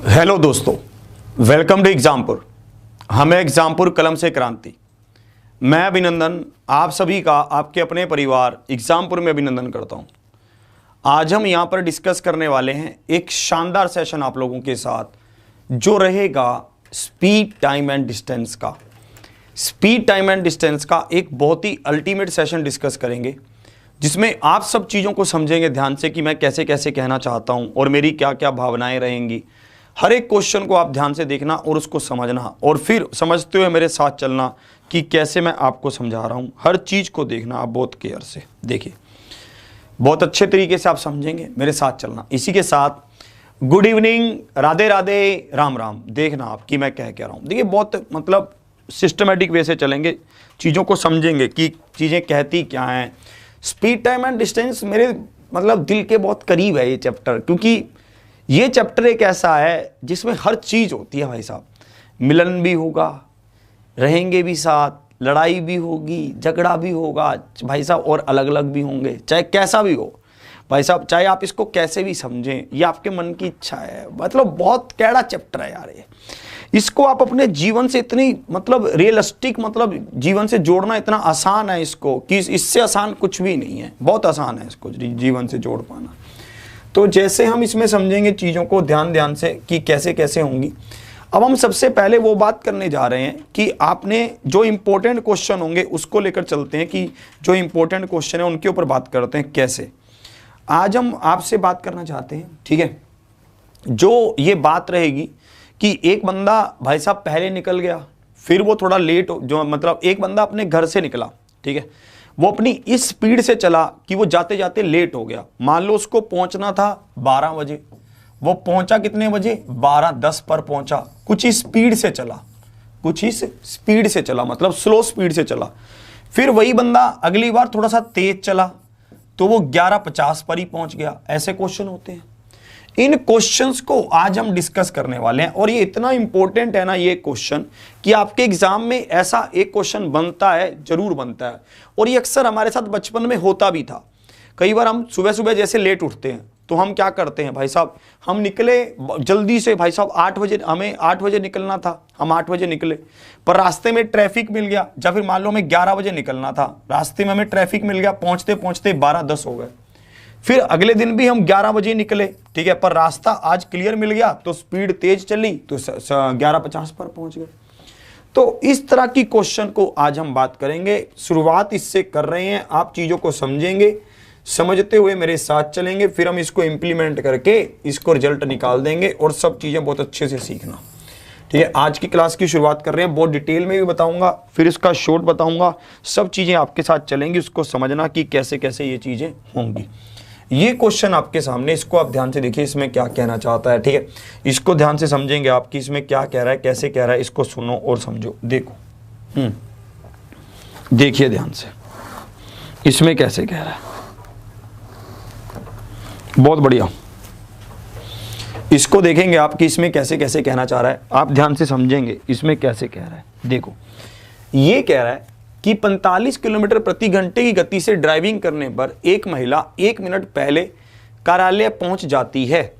Hello दोस्तों, welcome to Exampur. हमें एग्जामपुर कलम से क्रांति। मैं अभिनंदन आप सभी का आपके अपने परिवार एग्जामपुर में अभिनंदन करता हूं। आज हम यहां पर डिस्कस करने वाले हैं एक शानदार सेशन आप लोगों के साथ जो रहेगा स्पीड टाइम एंड डिस्टेंस का। स्पीड टाइम एंड डिस्टेंस का एक बहुत ही अल्टीमेट सेशन डिस्कस करेंगे जिसमें आप सब चीज़ों को समझेंगे ध्यान से कि मैं कैसे कैसे कहना चाहता हूं और मेरी क्या क्या भावनाएं रहेंगी। हर एक क्वेश्चन को आप ध्यान से देखना और उसको समझना और फिर समझते हुए मेरे साथ चलना कि कैसे मैं आपको समझा रहा हूं। हर चीज़ को देखना आप बहुत केयर से देखिए, बहुत अच्छे तरीके से आप समझेंगे, मेरे साथ चलना। इसी के साथ गुड इवनिंग, राधे राधे, राम राम। देखना आप कि मैं कह रहा हूँ। देखिए बहुत मतलब सिस्टमेटिक वे से चलेंगे, चीज़ों को समझेंगे कि चीज़ें कहती क्या हैं। स्पीड टाइम एंड डिस्टेंस मेरे मतलब दिल के बहुत करीब है ये चैप्टर, क्योंकि ये चैप्टर एक ऐसा है जिसमें हर चीज़ होती है भाई साहब। मिलन भी होगा, रहेंगे भी साथ, लड़ाई भी होगी, झगड़ा भी होगा भाई साहब, और अलग अलग भी होंगे, चाहे कैसा भी हो भाई साहब, चाहे आप इसको कैसे भी समझें, ये आपके मन की इच्छा है। मतलब बहुत कैड़ा चैप्टर है यार ये। इसको आप अपने जीवन से इतनी मतलब रियलिस्टिक मतलब जीवन से जोड़ना इतना आसान है इसको कि इससे आसान कुछ भी नहीं है। बहुत आसान है इसको जीवन से जोड़ पाना। तो जैसे हम इसमें समझेंगे चीज़ों को ध्यान से कि कैसे कैसे होंगी। अब हम सबसे पहले वो बात करने जा रहे हैं कि आपने जो इम्पोर्टेंट क्वेश्चन होंगे उसको लेकर चलते हैं कि जो इम्पोर्टेंट क्वेश्चन है उनके ऊपर बात करते हैं कैसे। आज हम आपसे बात करना चाहते हैं, ठीक है। जो ये बात रहेगी कि एक बंदा भाई साहब पहले निकल गया, फिर वो थोड़ा लेट जो मतलब एक बंदा अपने घर से निकला, ठीक है, वो अपनी इस स्पीड से चला कि वो जाते जाते लेट हो गया। मान लो उसको पहुंचना था 12 बजे, वो पहुंचा कितने बजे? 12:10 पर पहुंचा। कुछ इस स्पीड से चला, कुछ इस स्पीड से चला, मतलब स्लो स्पीड से चला। फिर वही बंदा अगली बार थोड़ा सा तेज चला तो वो 11:50 पर ही पहुंच गया। ऐसे क्वेश्चन होते हैं। इन क्वेश्चंस को आज हम डिस्कस करने वाले हैं और ये इतना इंपॉर्टेंट है ना ये क्वेश्चन कि आपके एग्जाम में ऐसा एक क्वेश्चन बनता है, जरूर बनता है। और ये अक्सर हमारे साथ बचपन में होता भी था। कई बार हम सुबह सुबह जैसे लेट उठते हैं तो हम क्या करते हैं भाई साहब, हम निकले जल्दी से भाई साहब 8 बजे, हमें 8 बजे निकलना था, हम 8 बजे निकले, पर रास्ते में ट्रैफिक मिल गया। या फिर मान लो हमें 11 बजे निकलना था, रास्ते में हमें ट्रैफिक मिल गया, पहुंचते पहुंचते 12:10 हो गए। फिर अगले दिन भी हम 11 बजे निकले, ठीक है, पर रास्ता आज क्लियर मिल गया तो स्पीड तेज चली तो 11:50 पर पहुंच गए। तो इस तरह की क्वेश्चन को आज हम बात करेंगे। शुरुआत इससे कर रहे हैं, आप चीज़ों को समझेंगे, समझते हुए मेरे साथ चलेंगे, फिर हम इसको इंप्लीमेंट करके इसको रिजल्ट निकाल देंगे और सब चीज़ें बहुत अच्छे से सीखना, ठीक है। आज की क्लास की शुरुआत कर रहे हैं, बहुत डिटेल में भी बताऊंगा, फिर इसका शॉर्ट बताऊंगा, सब चीज़ें आपके साथ चलेंगी। उसको समझना कि कैसे कैसे ये चीज़ें होंगी। ये क्वेश्चन आपके सामने, इसको आप ध्यान से देखिए, इसमें क्या कहना चाहता है, ठीक है। इसको ध्यान से समझेंगे आप कि इसमें क्या कह रहा है, कैसे कह रहा है, इसको सुनो और समझो। देखो देखिए ध्यान से, इसमें कैसे कह रहा है। बहुत बढ़िया, इसको देखेंगे आप कि इसमें कैसे कैसे कहना चाह रहा है। आप ध्यान से समझेंगे इसमें कैसे कह रहा है। देखो ये कह रहा है कि 45 किलोमीटर प्रति घंटे की गति से ड्राइविंग करने पर एक महिला 1 मिनट पहले कार्यालय पहुंच जाती है,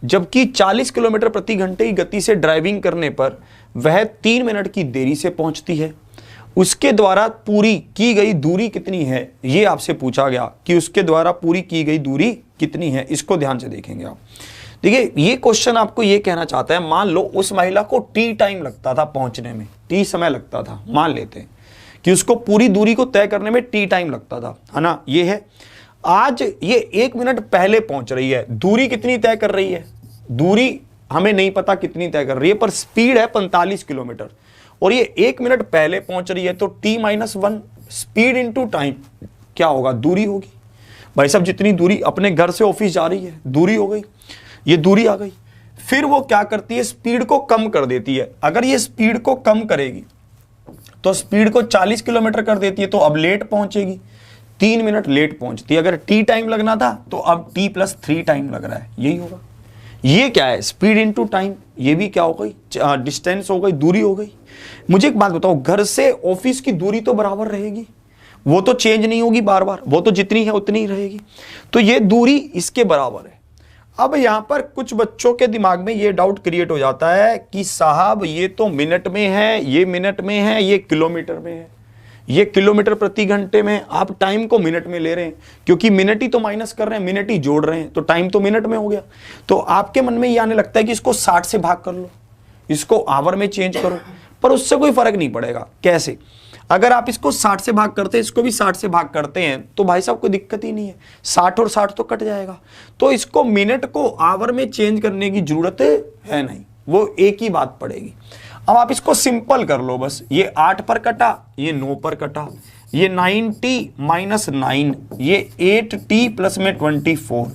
जबकि 40 किलोमीटर प्रति घंटे की गति से ड्राइविंग करने पर वह 3 मिनट की देरी से पहुंचती है। उसके द्वारा पूरी की गई दूरी कितनी है? ये आपसे पूछा गया कि उसके द्वारा पूरी की गई दूरी कितनी है। इसको ध्यान से देखेंगे आप। देखिए ये क्वेश्चन आपको ये कहना चाहता है, मान लो उस महिला को टी टाइम लगता था पहुंचने में, टी समय लगता था, मान लेते हैं कि उसको पूरी दूरी को तय करने में टी टाइम लगता था, है ना। ये है, आज ये 1 मिनट पहले पहुंच रही है। दूरी कितनी तय कर रही है? दूरी हमें नहीं पता कितनी तय कर रही है, पर स्पीड है 45 किलोमीटर और ये 1 मिनट पहले पहुंच रही है, तो t-1 स्पीड इंटू टाइम क्या होगा? दूरी होगी भाई साहब। जितनी दूरी अपने घर से ऑफिस जा रही है, दूरी हो गई, ये दूरी आ गई। फिर वो क्या करती है? स्पीड को कम कर देती है। अगर ये स्पीड को कम करेगी तो स्पीड को 40 किलोमीटर कर देती है, तो अब लेट पहुंचेगी, 3 मिनट लेट पहुंचती है। अगर टी टाइम लगना था तो अब t+3 टाइम लग रहा है, यही होगा। ये क्या है? Speed into time. ये भी क्या हो गई? डिस्टेंस हो गई, दूरी हो गई। मुझे एक बात बताओ, घर से ऑफिस की दूरी तो बराबर रहेगी, वो तो चेंज नहीं होगी बार बार, वो तो जितनी है उतनी ही रहेगी। तो ये दूरी इसके बराबर है। अब यहां पर कुछ बच्चों के दिमाग में ये डाउट क्रिएट हो जाता है कि साहब ये तो मिनट में है, ये मिनट में है, ये किलोमीटर में है, ये किलोमीटर प्रति घंटे में, आप टाइम को मिनट में ले रहे हैं, क्योंकि मिनट ही तो माइनस कर रहे हैं, मिनट ही जोड़ रहे हैं, तो टाइम तो मिनट में हो गया। तो आपके मन में ये आने लगता है कि इसको 60 से भाग कर लो, इसको आवर में चेंज करो, पर उससे कोई फर्क नहीं पड़ेगा। कैसे? अगर आप इसको 60 से भाग करते हैं, इसको भी 60 से भाग करते हैं, तो भाई साहब कोई दिक्कत ही नहीं है, 60 और 60 तो कट जाएगा। तो इसको मिनट को आवर में चेंज करने की जरूरत है नहीं, वो एक ही बात पड़ेगी। अब आप इसको सिंपल कर लो बस, ये 8 पर कटा, ये 9 पर कटा, ये 9t माइनस 9, ये 8t प्लस में 24,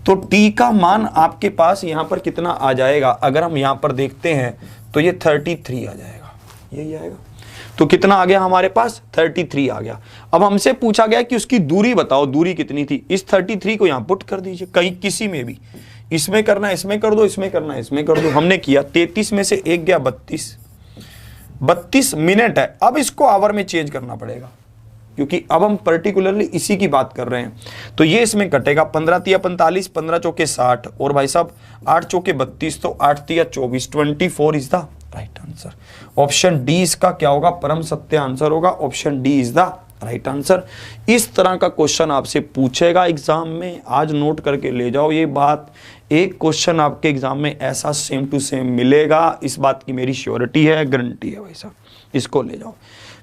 तो t का मान आपके पास यहां पर कितना आ जाएगा? अगर हम यहां पर देखते हैं तो ये 33 आ जाएगा, यही आएगा। तो कितना आ गया हमारे पास? 33 आ गया। अब हमसे पूछा गया कि उसकी दूरी बताओ, दूरी कितनी थी? इस 33 को यहां पुट कर दीजिए, कहीं किसी में भी, इसमें करना इसमें कर दो, इसमें करना इसमें कर दो। हमने किया, 33 में से 1 गया 32 मिनट है। अब इसको आवर में चेंज करना पड़ेगा, क्योंकि अब हम पर्टिकुलरली इसी की बात कर रहे हैं। तो ये इसमें कटेगा, 15 तिया 45, 15 चौके 60, और भाई साहब 8 चौके 32, तो 8 तिया 24, 24 is the right answer. Option D इसका क्या होगा? परम सत्य आंसर होगा। Option D is the right answer. इस तरह का क्वेश्चन आपसे पूछेगा एग्जाम में, आज नोट करके ले जाओ ये बात। एक क्वेश्चन आपके एग्जाम में ऐसा सेम टू सेम मिलेगा, इस बात की मेरी श्योरिटी है, गारंटी है भाई साहब, इसको ले जाओ।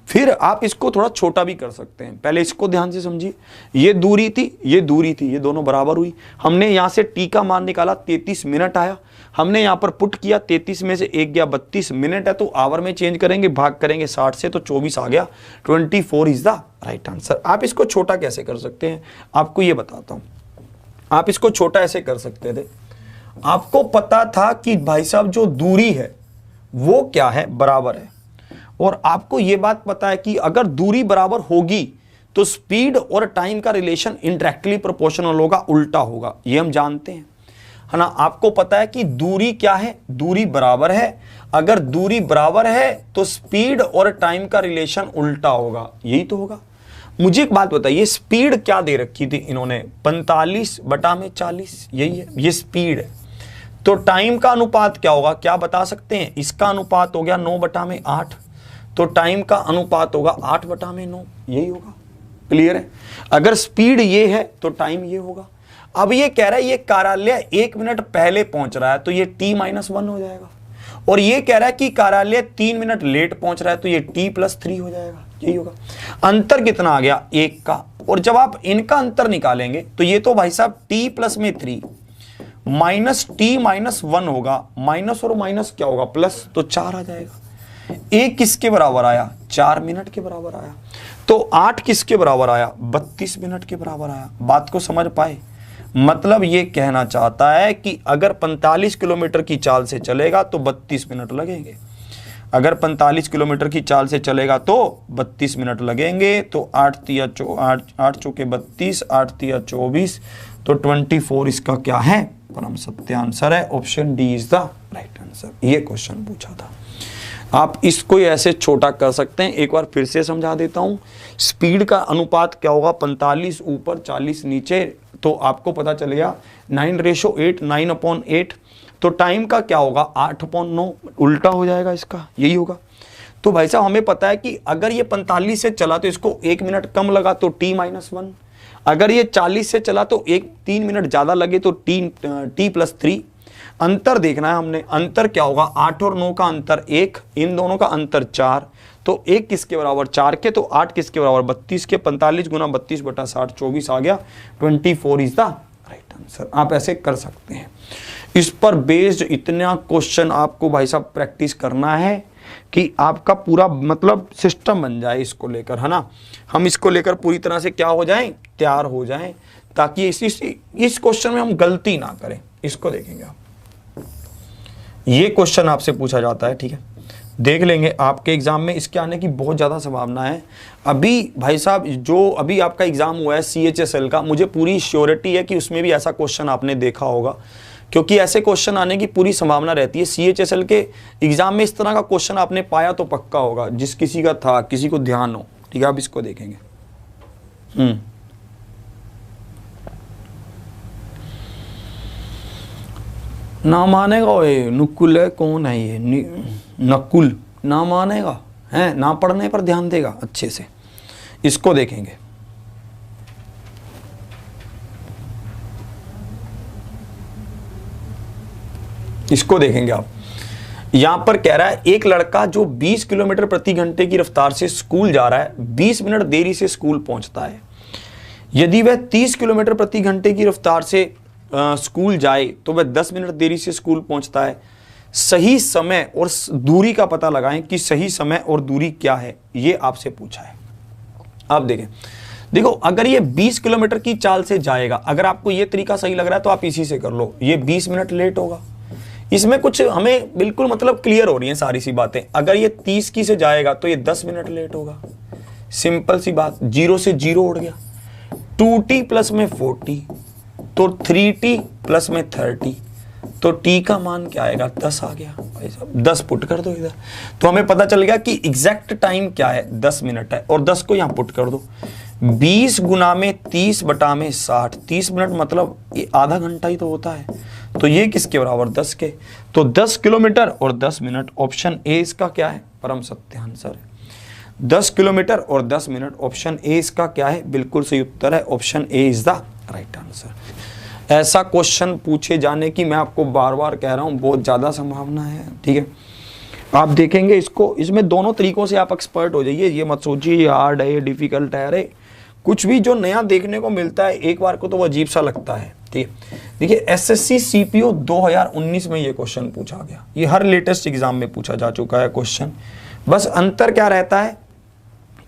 फिर आप इसको थोड़ा छोटा भी कर सकते हैं। पहले इसको ध्यान से समझिए, ये दूरी थी, ये दूरी थी, ये दोनों बराबर हुई। हमने यहां से टी का मान निकाला, 33 मिनट आया। हमने यहां पर पुट किया, 33 में से 1 गया 32 मिनट है, तो आवर में चेंज करेंगे, भाग करेंगे 60 से, तो 24 आ गया। 24 इज द राइट आंसर। आप इसको छोटा कैसे कर सकते हैं, आपको ये बताता हूं। आप इसको छोटा ऐसे कर सकते थे, आपको पता था कि भाई साहब जो दूरी है वो क्या है? बराबर है। और आपको यह बात पता है कि अगर दूरी बराबर होगी तो स्पीड और टाइम का रिलेशन इंडायरेक्टली प्रोपोर्शनल होगा, उल्टा होगा, ये हम जानते हैं, है ना। आपको पता है कि दूरी क्या है? दूरी बराबर है। अगर दूरी बराबर है तो स्पीड और टाइम का रिलेशन उल्टा होगा, यही तो होगा। मुझे एक बात बताइए, स्पीड क्या दे रखी थी इन्होंने? 45/40, यही है, ये स्पीड है। तो टाइम का अनुपात क्या होगा, क्या बता सकते हैं? इसका अनुपात हो गया 9/8, तो टाइम का अनुपात होगा 8/9, यही होगा। क्लियर है? अगर स्पीड ये है तो टाइम ये होगा। अब ये कह रहा है ये कार्यालय 1 मिनट पहले पहुंच रहा है, तो ये t-1 हो जाएगा। और ये कह रहा है कि कार्यालय 3 मिनट लेट पहुंच रहा है, तो ये t+3 हो जाएगा, यही होगा। अंतर कितना आ गया? 1 का। और जब आप इनका अंतर निकालेंगे तो ये तो भाई साहब t+3 माइनस t-1 होगा, माइनस और माइनस क्या होगा? प्लस, तो 4 आ जाएगा। 1 किसके बराबर आया? 4 मिनट के बराबर आया। तो 8 किसके बराबर आया? 32 मिनट के बराबर आया। बात को समझ पाए? मतलब ये कहना चाहता है कि अगर 45 किलोमीटर की चाल से चलेगा तो 32 मिनट लगेंगे, अगर 45 किलोमीटर की चाल से चलेगा तो 32 मिनट लगेंगे। तो 8 चौके 32, 8 तिया 24, तो 24 इसका क्या है? परम सत्य आंसर है। Option D is the right answer. ये क्वेश्चन पूछा था। आप इसको ऐसे छोटा कर सकते हैं, एक बार फिर से समझा देता हूं। स्पीड का अनुपात क्या होगा? 45 ऊपर 40 नीचे, तो आपको पता चल गया 9:8, 9/8। तो टाइम का क्या होगा? 8/9, उल्टा हो जाएगा इसका, यही होगा। तो भाई साहब हमें पता है कि अगर ये 45 से चला तो इसको 1 मिनट कम लगा, तो t-1। अगर ये 40 से चला तो 3 मिनट ज्यादा लगे, तो t+3। अंतर देखना है हमने, अंतर क्या होगा? 8 और 9 का अंतर 1, इन दोनों का अंतर 4, तो 1 किसके बराबर? 4 के, तो 8 किसके बराबर? 32 के। 45 गुना 32/60, 24 आ गया। 24 इज द राइट आंसर। आप ऐसे कर सकते हैं। इस पर बेस्ड इतना क्वेश्चन आपको भाई साहब प्रैक्टिस करना है कि आपका पूरा मतलब सिस्टम बन जाए इसको लेकर, है ना। हम इसको लेकर पूरी तरह से क्या हो जाएं? तैयार हो जाएं, ताकि इस क्वेश्चन में हम गलती ना करें। इसको देखेंगे आप, ये क्वेश्चन आपसे पूछा जाता है, ठीक है, देख लेंगे। आपके एग्जाम में इसके आने की बहुत ज़्यादा संभावना है। अभी भाई साहब जो अभी आपका एग्जाम हुआ है CHSL का, मुझे पूरी श्योरिटी है कि उसमें भी ऐसा क्वेश्चन आपने देखा होगा, क्योंकि ऐसे क्वेश्चन आने की पूरी संभावना रहती है। CHSL के एग्जाम में इस तरह का क्वेश्चन आपने पाया तो पक्का होगा, जिस किसी का था, किसी को ध्यान हो, ठीक है। आप इसको देखेंगे। ना मानेगा। ओए नुकुल है, कौन है ये? नकुल ना मानेगा है, ना पढ़ने पर ध्यान देगा अच्छे से। इसको देखेंगे, इसको देखेंगे आप। यहां पर कह रहा है एक लड़का जो 20 किलोमीटर प्रति घंटे की रफ्तार से स्कूल जा रहा है, 20 मिनट देरी से स्कूल पहुंचता है। यदि वह 30 किलोमीटर प्रति घंटे की रफ्तार से स्कूल जाए तो वह 10 मिनट देरी से स्कूल पहुंचता है। सही समय और दूरी का पता लगाएं कि सही समय और दूरी क्या है, ये आपसे पूछा है। आप देखें, देखो अगर ये 20 किलोमीटर की चाल से जाएगा, अगर आपको ये तरीका सही लग रहा है तो आप इसी से कर लो। ये 20 मिनट लेट होगा, इसमें कुछ हमें बिल्कुल मतलब क्लियर हो रही है सारी सी बातें। अगर ये 30 की से जाएगा तो ये 10 मिनट लेट होगा। सिंपल सी बात, 0 से 0 उड़ गया। 2t प्लस में 40 तो 3t प्लस में 30 तो t का मान क्या आएगा? 10 आ गया। भाई साहब 10 पुट कर दो इधर, तो हमें पता चल गया कि एग्जैक्ट टाइम क्या है, 10 मिनट है। और 10 को यहां पुट कर दो। 20 गुना में 30 बटा में 60, 30 मिनट मतलब ये आधा घंटा ही तो होता है। तो ये किसके बराबर? 10 के। तो 10 किलोमीटर और 10 मिनट, ऑप्शन ए इसका क्या है? परम सत्य आंसर है। 10 किलोमीटर और 10 मिनट, ऑप्शन ए इसका क्या है? बिल्कुल सही उत्तर है, option A is the right answer. ऐसा क्वेश्चन पूछे जाने की मैं आपको बार बार कह रहा हूं बहुत ज्यादा संभावना है। ठीक है, आप देखेंगे इसको, इसमें दोनों तरीकों से आप एक्सपर्ट हो जाइए। ये मत सोचिए ये हार्ड है, ये डिफिकल्ट है। अरे कुछ भी जो नया देखने को मिलता है एक बार को तो वो अजीब सा लगता है। ठीक है, देखिए एसएससी सीपीओ 2019 में ये क्वेश्चन पूछा गया। ये हर लेटेस्ट एग्जाम में पूछा जा चुका है क्वेश्चन। बस अंतर क्या रहता है,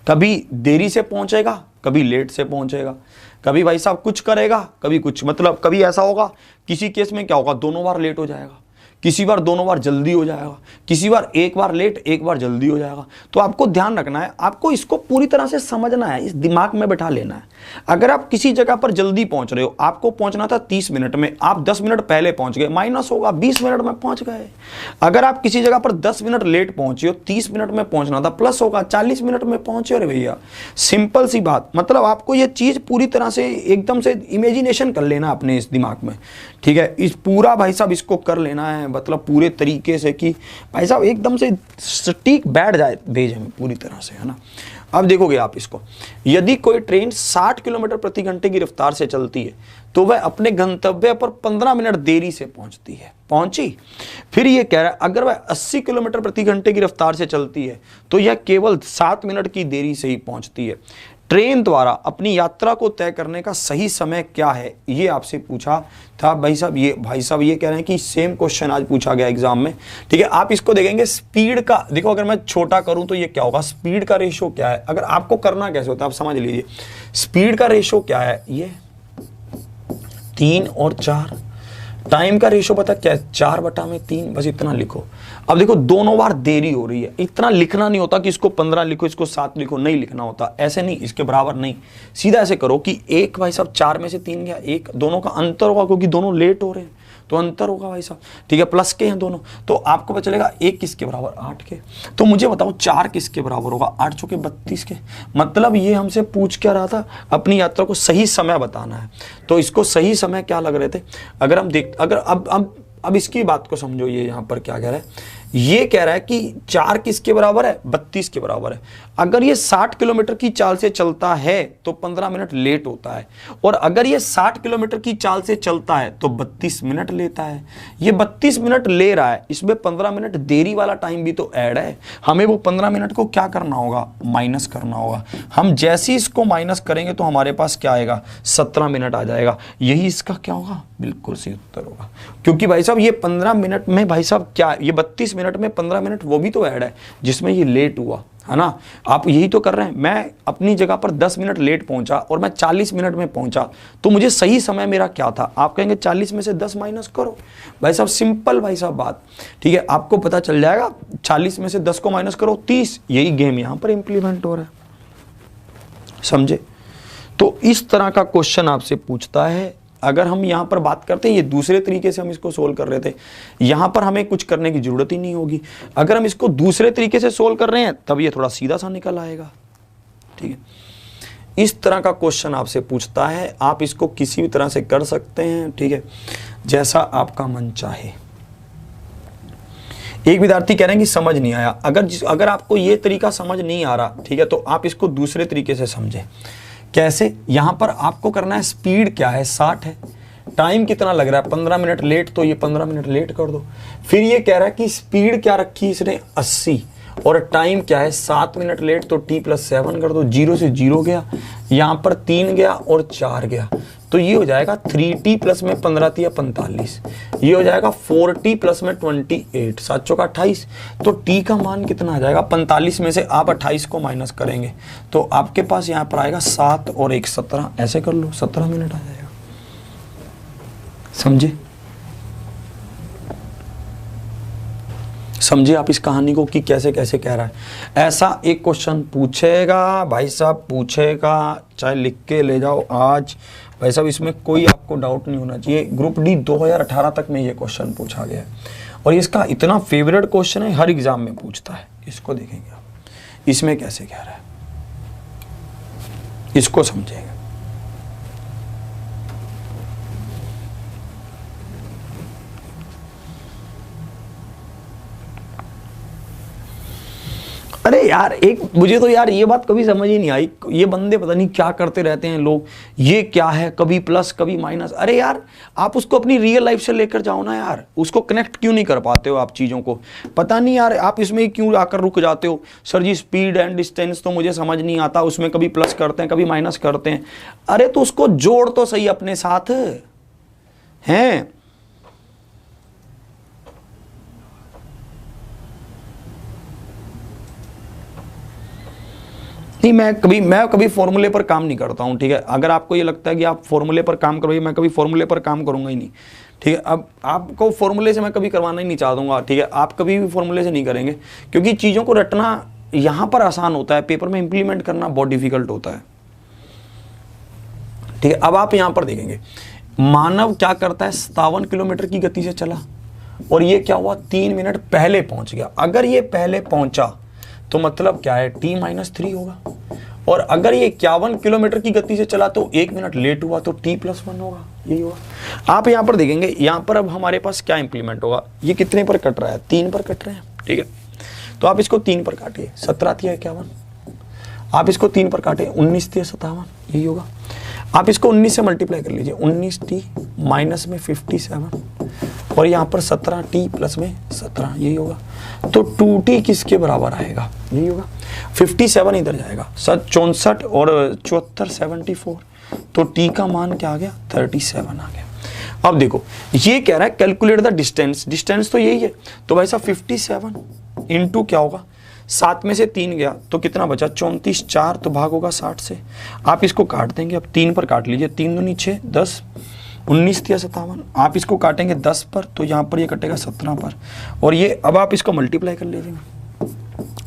कभी देरी से पहुंचेगा, कभी लेट से पहुंचेगा, कभी भाई साहब कुछ करेगा, कभी कुछ। मतलब कभी ऐसा होगा, किसी केस में क्या होगा, दोनों बार लेट हो जाएगा, किसी बार दोनों बार जल्दी हो जाएगा, किसी बार एक बार लेट एक बार जल्दी हो जाएगा। तो आपको ध्यान रखना है, आपको इसको पूरी तरह से समझना है, इस दिमाग में बैठा लेना है। अगर आप किसी जगह पर जल्दी पहुंच रहे हो, आपको पहुंचना था 30 मिनट में, आप 10 मिनट पहले पहुंच गए, माइनस होगा, 20 मिनट में पहुंच गए। अगर आप किसी जगह पर 10 मिनट लेट पहुंचे हो, 30 मिनट में पहुंचना था, प्लस होगा, 40 मिनट में पहुंचे। अरे भैया सिंपल सी बात, मतलब आपको यह चीज पूरी तरह से एकदम से इमेजिनेशन कर लेना अपने इस दिमाग में। ठीक है, इस पूरा भाई साहब इसको कर लेना है, मतलब पूरे तरीके से कि भाई साहब एकदम से सटीक बैठ जाए भेज में पूरी तरह से, है ना। अब देखोगे आप इसको, यदि कोई ट्रेन 60 किलोमीटर प्रति घंटे की रफ्तार से चलती है तो वह अपने गंतव्य पर 15 मिनट देरी से पहुंचती है, पहुंची। फिर ये कह रहा है अगर वह 80 किलोमीटर प्रति घंटे की रफ्तार से चलती है तो यह केवल 7 मिनट की देरी से ही पहुंचती है। ट्रेन द्वारा अपनी यात्रा को तय करने का सही समय क्या है, ये आपसे पूछा था भाई साहब। ये कह रहे हैं कि सेम क्वेश्चन आज पूछा गया एग्जाम में। ठीक है, आप इसको देखेंगे स्पीड का, देखो अगर मैं छोटा करूं तो ये क्या होगा, स्पीड का रेशो क्या है। अगर आपको करना कैसे होता है आप समझ लीजिए, स्पीड का रेशो क्या है, ये 3 और 4। टाइम का रेशो पता क्या है, 4/3, बस इतना लिखो। अब देखो दोनों बार देरी हो रही है, इतना लिखना नहीं होता कि इसको 15 लिखो इसको 7 लिखो, नहीं लिखना होता, ऐसे नहीं, इसके बराबर नहीं। सीधा ऐसे करो कि एक भाई साहब 4 में से 3 गया, एक दोनों का अंतर होगा क्योंकि दोनों लेट हो रहे हैं तो अंतर होगा भाई साहब। ठीक है, प्लस के हैं दोनों, तो आपको पता चलेगा 1 किसके बराबर, 8 के। तो मुझे बताओ 4 किसके बराबर होगा, 8 चौके 32 के। मतलब ये हमसे पूछ क्या रहा था, अपनी यात्रा को सही समय बताना है। तो इसको सही समय क्या लग रहे थे, अगर हम देख, अगर अब इसकी बात को समझो, ये यहाँ पर क्या कह रहा है, ये कह रहा है कि 4 किसके बराबर है, 32 के बराबर है। अगर ये 60 किलोमीटर की चाल से चलता है तो 15 मिनट लेट होता है, और अगर ये 60 किलोमीटर की चाल से चलता है तो 32 मिनट लेता है। ये 32 मिनट ले रहा है, इसमें 15 मिनट देरी वाला टाइम भी तो ऐड है। हमें वो 15 मिनट को क्या करना होगा, माइनस करना होगा। हम जैसे ही इसको माइनस करेंगे तो हमारे पास क्या आएगा, 17 मिनट आ जाएगा। यही इसका क्या होगा, बिल्कुल सही उत्तर होगा। क्योंकि भाई साहब ये 15 मिनट में भाई साहब क्या, ये 32 मिनट में 15 मिनट वो भी तो ऐड है जिसमें ये लेट हुआ, है ना। आप यही तो कर रहे हैं। मैं अपनी जगह पर 10 मिनट लेट पहुंचा और मैं 40 मिनट में पहुंचा, तो मुझे सही समय मेरा क्या था, आप कहेंगे 40 में से 10 माइनस करो। भाई साहब सिंपल भाई साहब बात, ठीक है, आपको पता चल जाएगा। 40 में से 10 को माइनस करो 30, यही गेम यहां पर इंप्लीमेंट हो रहा है, समझे। तो इस तरह का क्वेश्चन आपसे पूछता है। अगर हम यहाँ पर बात करते हैं, ये दूसरे तरीके से हम इसको सोल्व कर रहे थे, यहाँ पर हमें कुछ करने की जरूरत ही नहीं होगी। अगर हम इसको दूसरे तरीके से सोल्व कर रहे हैं तब ये थोड़ा सीधा सा निकल आएगा। ठीक है, इस तरह का क्वेश्चन आपसे पूछता है, आप इसको किसी भी तरह से कर सकते हैं। ठीक है, जैसा आपका मन चाहे। एक विद्यार्थी कह रहे हैं कि समझ नहीं आया। अगर आपको ये तरीका समझ नहीं आ रहा, ठीक है, तो आप इसको दूसरे तरीके से समझें। कैसे? यहां पर आपको करना है, स्पीड क्या है, 60 है, टाइम कितना लग रहा है, 15 मिनट लेट, तो ये 15 मिनट लेट कर दो। फिर ये कह रहा है कि स्पीड क्या रखी इसने, 80, और टाइम क्या है, 7 मिनट लेट, तो t+7 कर दो। 0 से 0 गया, यहां पर 3 गया और 4 गया, तो ये हो जाएगा 3t प्लस में 15 या 45, ये हो जाएगा 4t प्लस में 28, 7 चौका 28। तो t का मान कितना आ जाएगा, 45 में से आप 28 को माइनस करेंगे तो आपके पास यहाँ पर आएगा 7 और 1 17, ऐसे कर लो, 17 मिनट आ जाएगा। समझे आप इस कहानी को कि कैसे कैसे कह रहा है। ऐसा एक क्वेश्चन पूछेगा भाई साहब, पूछेगा, चाहे लिख के ले जाओ आज भाई साहब, इसमें कोई आपको डाउट नहीं होना चाहिए। ग्रुप डी 2018 तक में ये क्वेश्चन पूछा गया है और इसका इतना फेवरेट क्वेश्चन है, हर एग्जाम में पूछता है। इसको देखेंगे आप, इसमें कैसे कह रहा है, इसको समझेंगे। अरे यार, एक मुझे तो यार ये बात कभी समझ ही नहीं आई, ये बंदे पता नहीं क्या करते रहते हैं लोग, ये क्या है, कभी प्लस कभी माइनस। अरे यार, आप उसको अपनी रियल लाइफ से लेकर जाओ ना यार, उसको कनेक्ट क्यों नहीं कर पाते हो आप चीज़ों को, पता नहीं यार, आप इसमें क्यों आकर रुक जाते हो। Sir ji speed and distance तो मुझे समझ नहीं आता, उसमें कभी प्लस करते हैं कभी माइनस करते हैं। अरे तो उसको जोड़ तो सही अपने साथ हैं। नहीं, मैं कभी फॉर्मूले पर काम नहीं करता हूँ, ठीक है। अगर आपको ये लगता है कि आप फॉर्मूले पर काम करोगे, मैं कभी फॉर्मूले पर काम करूंगा ही नहीं, ठीक है। अब आपको फॉर्मूले से मैं कभी करवाना ही नहीं चाहूँगा, ठीक है। आप कभी भी फॉर्मूले से नहीं करेंगे क्योंकि चीज़ों को रटना यहाँ पर आसान होता है, पेपर में इंप्लीमेंट करना बहुत डिफिकल्ट होता है, ठीक है। अब आप यहाँ पर देखेंगे, मानव क्या करता है, 57 किलोमीटर की गति से चला और ये क्या हुआ, 3 मिनट पहले पहुंच गया। अगर ये पहले पहुंचा तो मतलब क्या है, t-3 होगा। और अगर ये 51 किलोमीटर की गति से चला तो 1 मिनट लेट हुआ तो t+1 होगा, यही होगा। आप यहाँ पर देखेंगे, यहाँ पर अब हमारे पास क्या इंप्लीमेंट होगा, ये कितने पर कट रहा है, 3 पर कट रहे हैं, ठीक है। तो आप इसको 3 पर काटिए, 17×51, आप इसको 3 पर काटिए, 19×57, यही होगा। आप इसको 19 से मल्टीप्लाई कर लीजिए, 19t माइनस में 57 और यहाँ पर 17t प्लस में 17, यही होगा। तो 2t किसके बराबर आएगा, यही होगा। 57 इधर जाएगा, 64 और 74 74, तो t का मान क्या आ गया, 37 आ गया। अब देखो ये कह रहा है कैलकुलेट द डिस्टेंस, डिस्टेंस तो यही है, तो भाई साहब 57 इंटू क्या होगा, 7 में से 3 गया तो कितना बचा, 34, 4 तो भाग होगा 60 से। आप इसको काट देंगे, अब 3 पर काट लीजिए, 3 दूनी 6, 10, 19×57। आप इसको काटेंगे 10 पर तो यहाँ पर ये कटेगा 17 पर, और ये अब आप इसको मल्टीप्लाई कर लीजिए,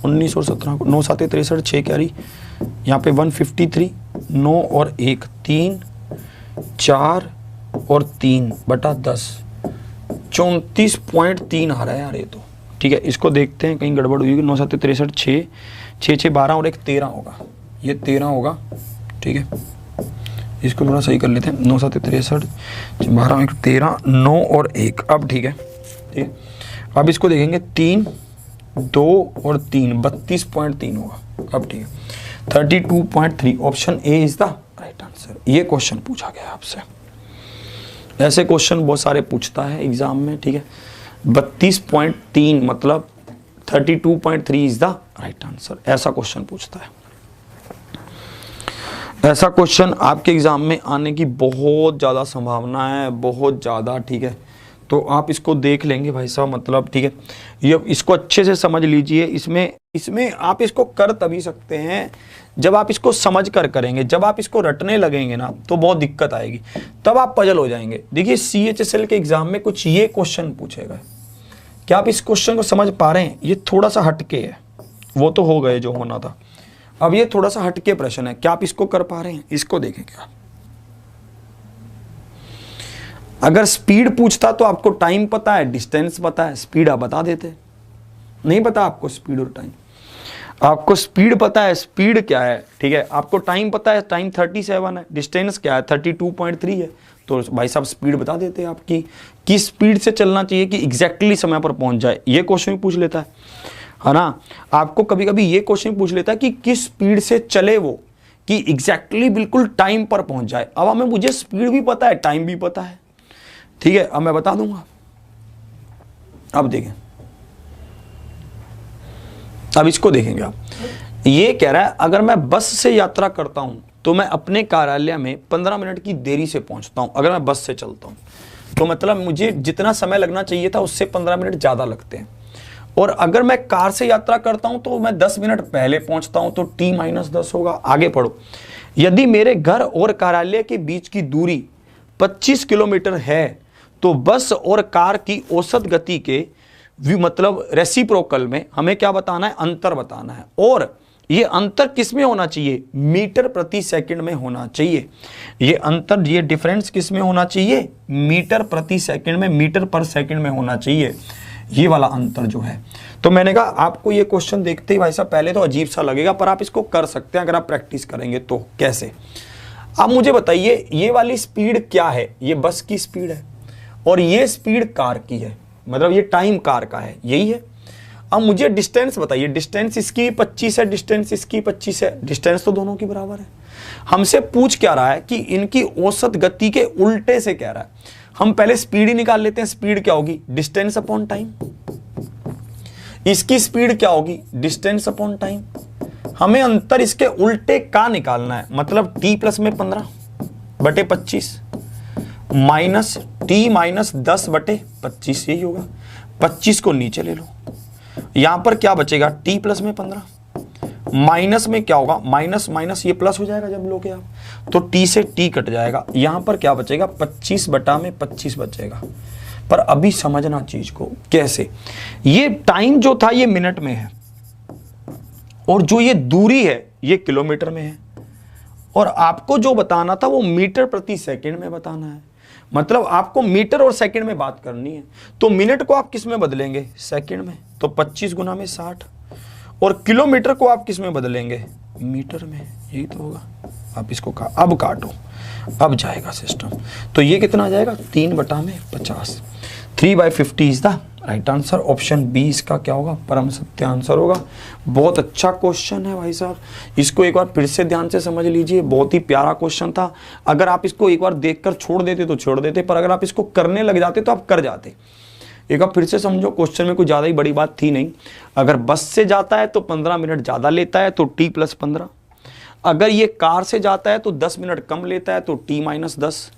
19 और 17 को, 9 7 63, 6 कैरी, यहाँ पे 153, 9 और 1 3, 4 और 3 बटा 10, 34.3 आ रहा है यार ये तो, ठीक है। इसको देखते हैं कहीं गड़बड़ हुई, 9 7 63, 6 6 6 12 और 1 13 होगा, ये 13 होगा, ठीक है। इसको थोड़ा सही कर लेते हैं, 9 7 63, 12 1 13, 9 और 1, अब ठीक है, ठीक है। अब इसको देखेंगे, 3 2 और 3 32.3 होगा, अब ठीक है, 32.3, option A is the right answer. ये क्वेश्चन पूछा गया आपसे, ऐसे क्वेश्चन बहुत सारे पूछता है एग्जाम में, ठीक है। 32.3 मतलब 32.3 इज द राइट आंसर, ऐसा क्वेश्चन पूछता है। ऐसा क्वेश्चन आपके एग्जाम में आने की बहुत ज़्यादा संभावना है, बहुत ज़्यादा, ठीक है। तो आप इसको देख लेंगे भाई साहब, मतलब ठीक है, ये इसको अच्छे से समझ लीजिए। इसमें आप इसको कर तभी सकते हैं जब आप इसको समझ कर करेंगे, जब आप इसको रटने लगेंगे ना तो बहुत दिक्कत आएगी, तब आप पजल हो जाएंगे। देखिए CHSL के एग्जाम में कुछ ये क्वेश्चन पूछेगा, क्या आप इस क्वेश्चन को समझ पा रहे हैं, ये थोड़ा सा हटके है, वो तो हो गए जो होना था, अब ये थोड़ा सा हटके प्रश्न है, क्या आप इसको कर पा रहे हैं, इसको देखें। क्या अगर स्पीड पूछता तो आपको टाइम पता है, डिस्टेंस पता है, स्पीड आप बता देते, नहीं पता आपको स्पीड और टाइम। आपको स्पीड पता है, स्पीड क्या है, ठीक है, आपको टाइम पता है, टाइम 37 है, डिस्टेंस क्या है 32.3 है, तो भाई साहब स्पीड बता देते हैं आपकी, किस स्पीड से चलना चाहिए कि एग्जैक्टली समय पर पहुंच जाए। ये क्वेश्चन भी पूछ लेता है ना। आपको कभी कभी ये क्वेश्चन पूछ लेता है कि किस स्पीड से चले वो कि एग्जैक्टली बिल्कुल टाइम पर पहुंच जाए। अब हमें मुझे स्पीड भी पता है, टाइम भी पता है, ठीक है, अब मैं बता दूंगा। अब देखें, अब इसको देखेंगे आप। ये कह रहा है अगर मैं बस से यात्रा करता हूं तो मैं अपने कार्यालय में 15 मिनट की देरी से पहुंचता हूं। अगर मैं बस से चलता हूं तो मतलब मुझे जितना समय लगना चाहिए था उससे 15 मिनट ज्यादा लगते हैं। और अगर मैं कार से यात्रा करता हूं तो मैं 10 मिनट पहले पहुंचता हूं, तो t-10 होगा। आगे पढ़ो। यदि मेरे घर और कार्यालय के बीच की दूरी 25 किलोमीटर है तो बस और कार की औसत गति के मतलब रेसिप्रोकल में हमें क्या बताना है, अंतर बताना है। और ये अंतर किस में होना चाहिए, मीटर प्रति सेकंड में होना चाहिए। ये अंतर, ये डिफरेंस किस में होना चाहिए, मीटर प्रति सेकंड में, मीटर पर सेकंड में होना चाहिए, ये वाला अंतर जो है। तो मैंने कहा आपको ये क्वेश्चन देखते ही भाई साहब पहले तो अजीब सा लगेगा, पर आप इसको कर सकते हैं अगर आप प्रैक्टिस करेंगे तो। कैसे, आप मुझे बताइए ये वाली स्पीड क्या है, ये बस की स्पीड है और ये स्पीड कार की है, मतलब ये टाइम कार का है, यही है। अब मुझे डिस्टेंस बताइए, डिस्टेंस इसकी 25 है, डिस्टेंस इसकी 25 है, डिस्टेंस तो दोनों की बराबर है। हमसे पूछ क्या रहा है कि इनकी औसत गति के उल्टे से कह रहा है। हम पहले स्पीड ही निकाल लेते हैं। स्पीड क्या होगी, डिस्टेंस अपॉन टाइम। इसकी स्पीड क्या होगी, डिस्टेंस अपॉन टाइम। हमें अंतर इसके उल्टे का निकालना है, मतलब t+15/25 माइनस t-10/25, यही होगा। 25 को नीचे ले लो, यहां पर क्या बचेगा, t+15 माइनस में क्या होगा, माइनस माइनस ये प्लस हो जाएगा जब लोगे आप, तो t से t कट जाएगा। यहां पर क्या बचेगा, 25/25 बचेगा। पर अभी समझना चीज को कैसे, ये टाइम जो था ये मिनट में है और जो ये दूरी है ये किलोमीटर में है, और आपको जो बताना था वो मीटर प्रति सेकंड में बताना है। मतलब आपको मीटर और सेकंड में बात करनी है, तो मिनट को आप किस में बदलेंगे, सेकंड में, तो 25 गुना में 60। और किलोमीटर को आप किस में बदलेंगे, मीटर में, यही तो होगा। आप इसको अब काटो, अब जाएगा सिस्टम। तो ये कितना आ जाएगा, 3/50। 3/50 is the right answer. Option B इसका क्या होगा, परम सत्य आंसर होगा। बहुत अच्छा क्वेश्चन है भाई साहब, इसको एक बार फिर से ध्यान से समझ लीजिए। बहुत ही प्यारा क्वेश्चन था। अगर आप इसको एक बार देखकर छोड़ देते तो छोड़ देते, पर अगर आप इसको करने लग जाते तो आप कर जाते। एक बार फिर से समझो, क्वेश्चन में कुछ ज़्यादा ही बड़ी बात थी नहीं। अगर बस से जाता है तो 15 मिनट ज़्यादा लेता है, तो t+15। अगर ये कार से जाता है तो 10 मिनट कम लेता है, तो t-10।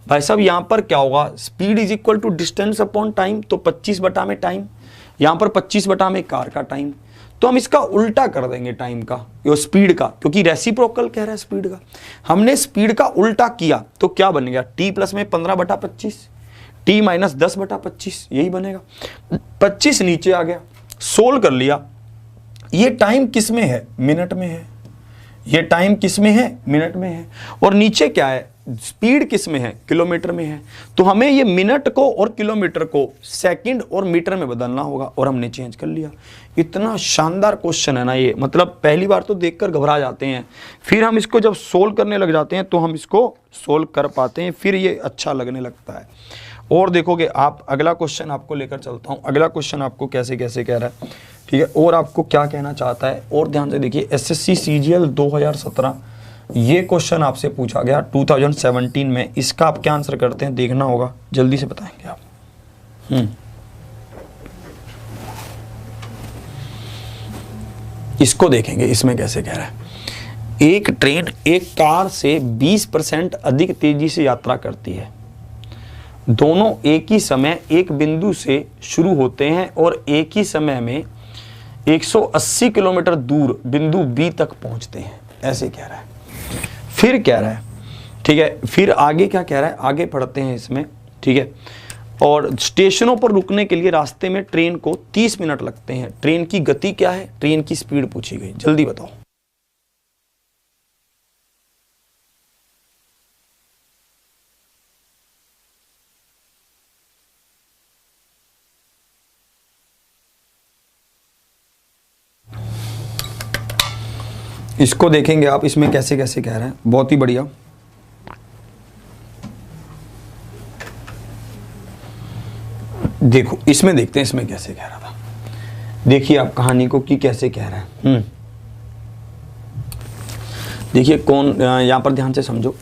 भाई साहब यहाँ पर क्या होगा, speed is equal to distance upon time, तो 25/में टाइम, यहाँ पर 25/में कार का टाइम। तो हम इसका उल्टा कर देंगे टाइम का, यो स्पीड का, क्योंकि रेसिप्रोकल कह रहा है स्पीड का। हमने स्पीड का उल्टा किया तो क्या बन गया, t+15/25, t-10/25, यही बनेगा। 25 नीचे आ गया, सोल्व कर लिया। ये टाइम किस में है, मिनट में है। ये टाइम किस में है, मिनट में है। और नीचे क्या है, स्पीड किस में है, किलोमीटर में है। तो हमें ये मिनट को और किलोमीटर को सेकंड और मीटर में बदलना होगा, और हमने चेंज कर लिया। इतना शानदार क्वेश्चन है ना ये, मतलब पहली बार तो देखकर घबरा जाते हैं, फिर हम इसको जब सोल्व करने लग जाते हैं तो हम इसको सोल्व कर पाते हैं, फिर ये अच्छा लगने लगता है। और देखोगे आप, अगला क्वेश्चन आपको लेकर चलता हूँ। अगला क्वेश्चन आपको कैसे कैसे कह रहा है, ठीक है, और आपको क्या कहना चाहता है, और ध्यान से देखिए। SSC CGL 2017 ये क्वेश्चन आपसे पूछा गया 2017 में। इसका आप क्या आंसर करते हैं देखना होगा, जल्दी से बताएंगे आप। इसको देखेंगे, इसमें कैसे कह रहा है। एक ट्रेन एक कार से 20% अधिक तेजी से यात्रा करती है। दोनों एक ही समय एक बिंदु से शुरू होते हैं और एक ही समय में 180 किलोमीटर दूर बिंदु बी तक पहुंचते हैं, ऐसे कह रहा है। फिर कह रहा है, ठीक है, फिर आगे क्या कह रहा है, आगे पढ़ते हैं इसमें, ठीक है। और स्टेशनों पर रुकने के लिए रास्ते में ट्रेन को 30 मिनट लगते हैं। ट्रेन की गति क्या है, ट्रेन की स्पीड पूछी गई, जल्दी बताओ। इसको देखेंगे आप, इसमें कैसे कैसे कह रहे हैं, बहुत ही बढ़िया। देखो इसमें देखते हैं इसमें कैसे कह रहा था। देखिए आप कहानी को कि कैसे कह रहे हैं। देखिए कौन, यहां पर ध्यान से समझो।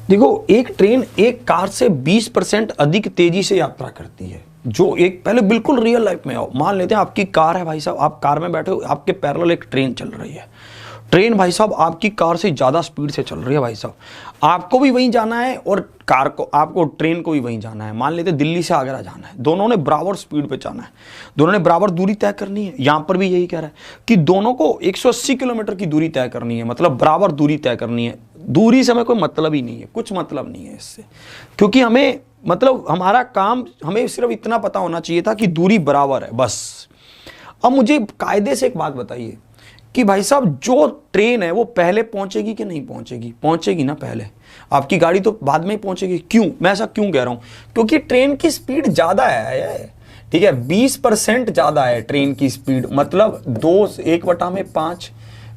देखो एक ट्रेन एक कार से 20% अधिक तेजी से यात्रा करती है। जो एक, पहले बिल्कुल रियल लाइफ में आओ, मान लेते हैं आपकी कार है भाई साहब, आप कार में बैठे हो, आपके पैरेलल एक ट्रेन चल रही है। ट्रेन भाई साहब आपकी कार से ज़्यादा स्पीड से चल रही है भाई साहब, आपको भी वहीं जाना है और कार को, आपको ट्रेन को भी वहीं जाना है। मान लेते दिल्ली से आगरा जाना है, दोनों ने बराबर स्पीड पे जाना है, दोनों ने बराबर दूरी तय करनी है। यहाँ पर भी यही कह रहा है कि दोनों को 180 किलोमीटर की दूरी तय करनी है, मतलब बराबर दूरी तय करनी है। दूरी से हमें कोई मतलब ही नहीं है, कुछ मतलब नहीं है इससे, क्योंकि हमें मतलब हमारा काम, हमें सिर्फ इतना पता होना चाहिए था कि दूरी बराबर है, बस। अब मुझे कायदे से एक बात बताइए कि भाई साहब जो ट्रेन है वो पहले पहुंचेगी कि नहीं पहुंचेगी? पहुंचेगी ना पहले, आपकी गाड़ी तो बाद में ही पहुंचेगी। क्यों? मैं ऐसा क्यों कह रहा हूं? क्योंकि ट्रेन की स्पीड ज्यादा है, ठीक है, 20% ज्यादा है ट्रेन की स्पीड, मतलब 1/5।